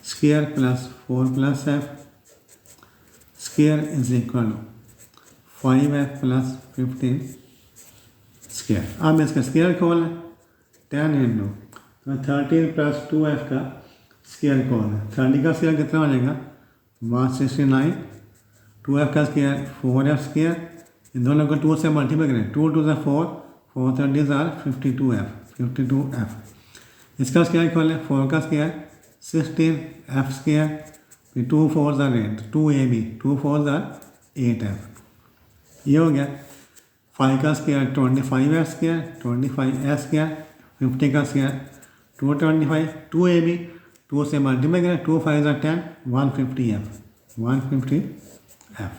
square plus 4 plus f square is equal 5f plus 15 square. अब इसका स्क्वायर खोल है, 10 इंटू 13 प्लस 2f का स्क्वायर खोल है, 30 का स्क्वायर कितना हो जाएगा 169, 2f का स्क्वायर 4f स्क्वायर, इन दोनों को 2 से मल्टीप्लाई करें, 2 2 से 4, 4 30 आर 52f, इसका स्क्वायर खोलें, 4 का स्क्वायर 16f स्क्वायर, फिर 2 4 आर 8, 2ab, 2 4 आर 8f, ये हो गया। 5 का square 25f square, 25f square, 50 का स्क्वायर 225, 2ab, 2 से मल्टीप्लाई करें, 2 5 आर 10, 150f, 150f,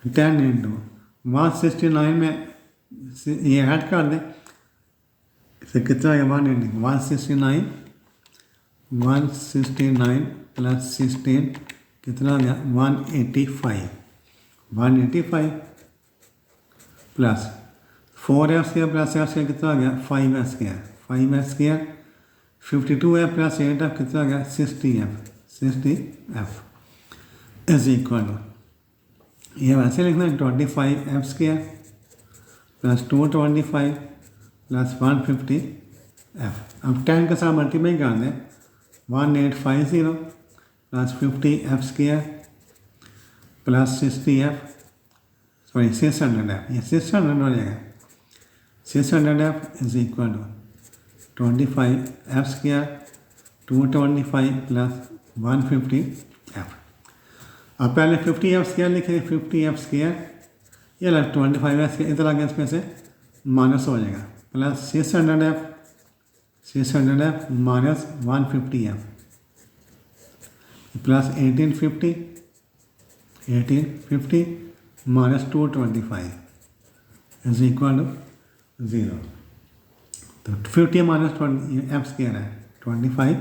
10 इंटू 169 में ये ऐड कर दें, इसे कितना है 169 प्लस 16 कितना आ गया 185 plus 4f square plus f square कितना आ गया 5f square, 52f plus 8f कितना आ गया 60f इज इक्वल, ये वैसे लिखना है 25f² प्लस 225 प्लस 150f। अब 10 के साथ मल्टीप्लाई कर दें 1850 प्लस 50f² प्लस 600f, ये 600 हो जाएगा। 600f is equal to 25f² 225 plus 150f। अब पहले 50f² लिखेंगे, 50f² ये लग 25f² इधर आगे इसमें से माइनस हो जाएगा, plus 600f minus 150f plus 1850 minus 225 is equal to 0। तो 50 माइनस 20f² है 25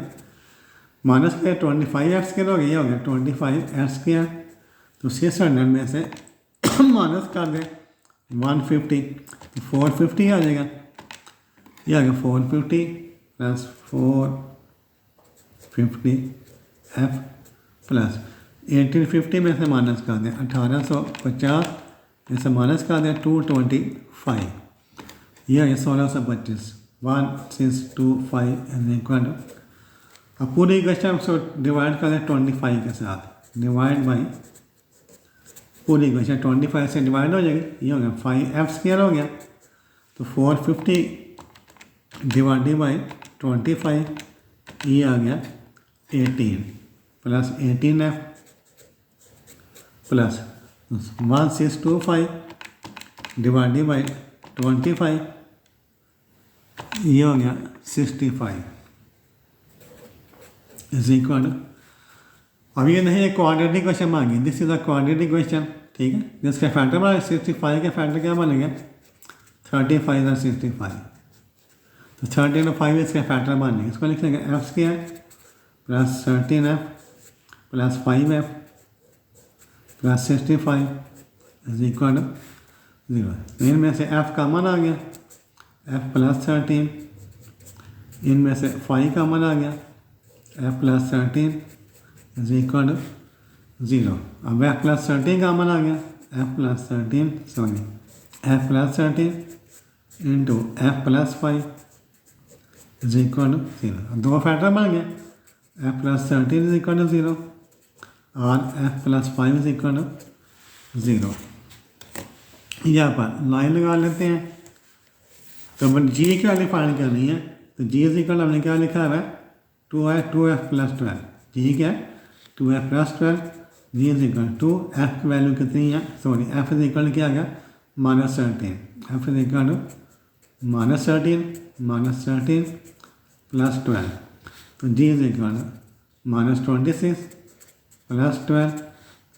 माइनस के 25f² हो गया, ये हो गया 25f²। तो 600 में से माइनस कर दें 150 तो 450 आ जाएगा, ये आ गया 450 प्लस 450f प्लस 1850 में से माइनस कर दें 1850 में से माइनस कर दें 225, यह है 1625 1625 इज इक्वल टू। अब पूरी इक्वेशन को डिवाइड कर दें 25 के साथ, डिवाइड बाई पूरी इक्वेशन 25 से डिवाइड हो जाएगी, ये हो गया 5f² हो गया। तो 450 डिवाइडेड बाई 25 ये आ गया 18 plus 18f plus 1625 divided by 25 ये हो गया 65 इज इक्वल टू। अब ये नहीं एक क्वाड्रेटिक क्वेश्चन मांगी, this is a quadratic question, ठीक है। जिसका फैक्टर बना 65 के फैक्टर क्या बनेंगे 35 और 65, तो 13 और 5 इसका फैक्टर बनेंगे। इसको लिख लेंगे f² plus 13f plus 5f plus 65 is equal to 0। इनमें से f कॉमन आ गया, f प्लस 13, इनमें से 5 कॉमन आ गया, f plus 13 is equal to 0। अब f प्लस 13 कॉमन आ गया, f plus 13 into f plus 5 is equal to 0। अब दो फैक्टर बन गए, f plus 13 is equal to 0 और f plus 5 is equal to 0। यहाँ पर लाइन लगा लेते हैं। तो g की वैल्यू फाइंड करनी है, तो g इज इक्वल हमने क्या लिखा है 2f प्लस 12, g क्या है 2f plus 12, g is equal to f की वैल्यू कितनी है, सॉरी f इज इक्वल क्या आ गया -13, f is equal to -13 plus 12, तो g is equal to -26 plus 12,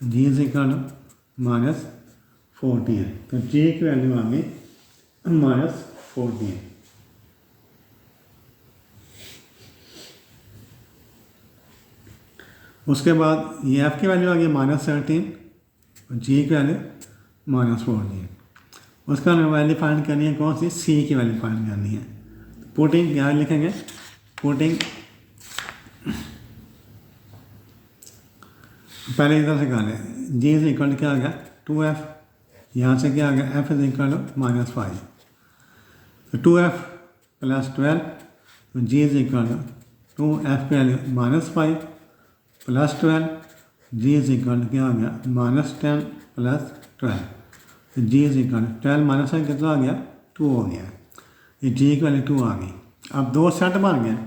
g is equal to -14, तो g की वैल्यू आ गई -14। उसके बाद ये f की वैल्यू आ गई -13 और g की वैल्यू -14। उसका हमें वैल्यू फाइंड करनी है, कौन सी c की वैल्यू फाइंड करनी है। पुटिंग क्या लिखेंगे, पुटिंग पहले इधर से कर लें, g इज इक्वल क्या आ गया 2f, यहाँ से क्या आ गया f इज इक्वल टू -5, तो 2f प्लस 12, तो g is equal to 2f की value -5 plus 12, g is equal क्या आ गया -10 प्लस 12, तो g इज इक्वल 12 माइनस कितना आ गया 2 हो गया, ये g की वैल्यू 2 आ गई। अब दो सेट बन गए,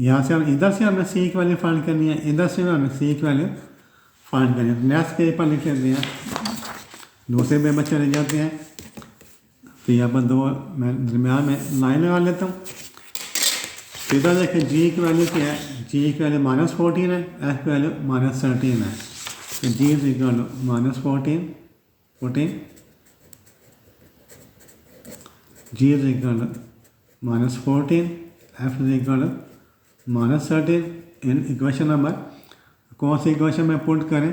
यहाँ से हम इधर से हमें c की वैल्यू फाइंड करनी है, इधर से हमें c की वैल्यू फाइंड करनी है। नेक्स्ट पेज पर लिख लेते हैं, दूसरे पेज पर चले जाते हैं। तो यहाँ पर दो मैं दरम्यान में लाइन लगा लेता हूँ। इधर देखें g की वैल्यू क्या है, g की वैल्यू -14 है, f की वैल्यू -13 है, तो g is equal to -14 g is equal to -14, f is equal to -13 in equation number. कौन सी इक्वेशन में पुट करें,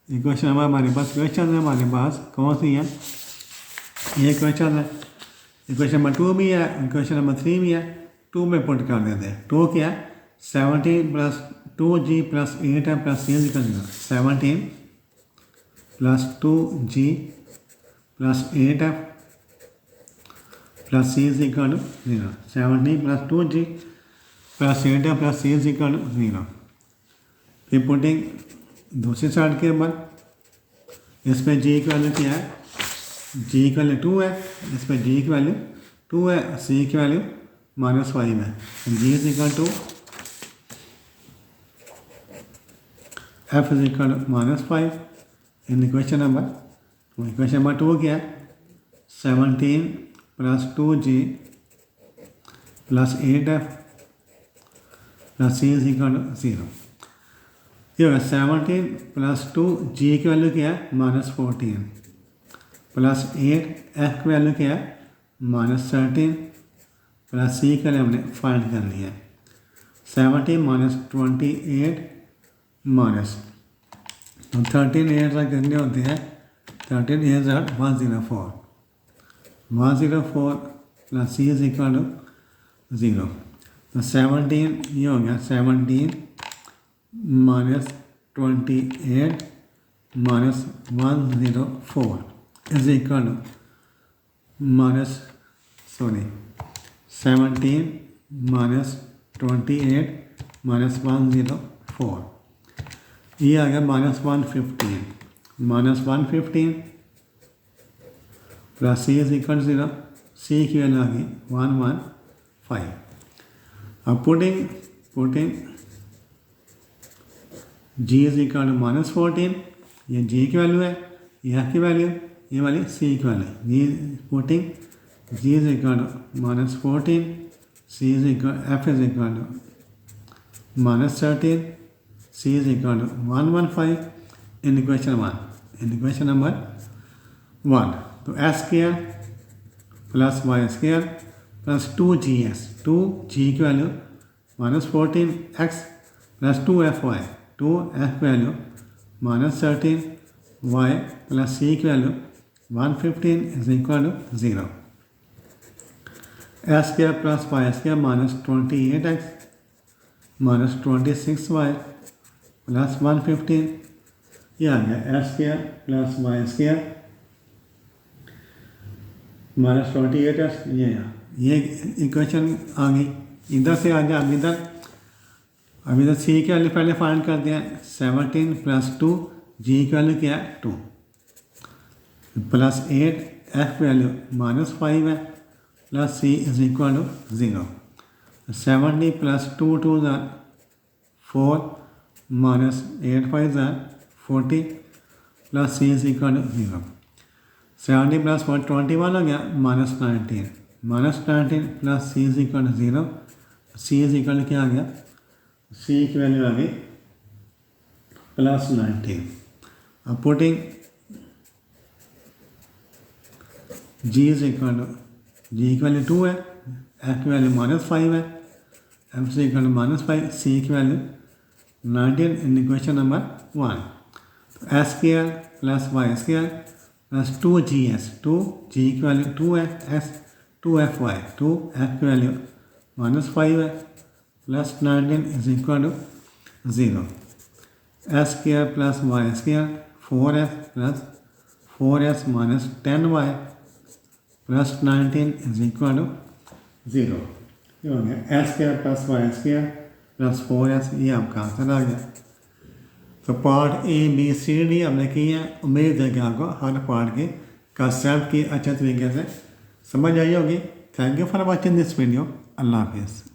इक्वेशन नंबर हमारे पास क्वेश्चन है, हमारे पास कौन सी है, ये क्वेश्चन है, इक्वेशन नंबर 2 भी है, इक्वेशन नंबर 3 भी है। 2 में पुट कर देते हैं, 2 क्या है 17 प्लस 2g प्लस 8 है plus 17 plus 2g plus 8f plus c is equal to 0। 17 plus 2g plus 8f plus c is equal to 0। फिर पुटिंग दूसरी साइड के ऊपर, इस पर g की वैल्यू क्या है, g की वैल्यू 2 है, इस पर g की वैल्यू 2 है, c की वैल्यू -5 है। g is equal to f is equal to -5 in equation number 2। Equation number 2 क्या है, 17 plus 2g plus 8f plus c is equal to 0। ये होगा 17 प्लस 2 g की वैल्यू क्या है, -14 प्लस 8 f की वैल्यू क्या है, -13 प्लस c की वैल्यू हमने फाइंड कर लिया है। 17 माइनस 28 माइनस 13 8 तक कितने होते हैं, 13 8 104 104 plus c is equal to 0। तो 17 ये हो गया 17 minus 28 minus 104 is equal to minus 17 minus 28 minus 104, ये आ गया -115 plus c is equal 0, c की वैल्यू आ गई 115। अब putting g is equal to -14, ये g की वैल्यू है, ये f की वैल्यू, ये वाली c की value, putting g is equal to -14, c is equal f is equal to -13, c is equal to 115 in equation 1। In equation number 1 तो s square plus y square plus 2gs, 2g की value -14x plus 2fy, 2f value -13y plus c की value 115 is equal to 0। s square plus y square -28x minus 26y plus 115, ये आ गया s square plus y square minus 28x, ये equation आ गई। इधर से आ जाए अब इधर c की वैल्यू पहले फाइंड करते हैं। 17 प्लस 2 g की वैल्यू क्या है 2 प्लस 8 f वैल्यू -5 है plus c is equal to 0। 70 plus 2 2 4 minus 8 5 40 plus c is equal to 0। 70 plus 21 हो गया -19 plus c is equal to 0। c is equal to क्या आ गया, c की वैल्यू आ गई +19। अब putting g is equal to, g की वैल्यू 2 है, f की वैल्यू -5 है, f is equal to -5, c की वैल्यू 19 इन इक्वेशन नंबर 1। तो s square plus y square plus 2gs, 2g की वैल्यू 2 है, s 2fy, 2f की वैल्यू -5 है plus 19 is equal to 0। s square plus y square 4s plus 4s minus 10y plus 19 is equal to 0। ये हो गया s square plus y square plus 4s, ये आपका answer आ गया। तो part A B C D हमने किए हैं। उम्मीद है कि आपको हर पार्ट के कंसेप्ट की अच्छे तरीके से समझ आई होगी। Thank you for watching this video. अल्लाह हाफिज़।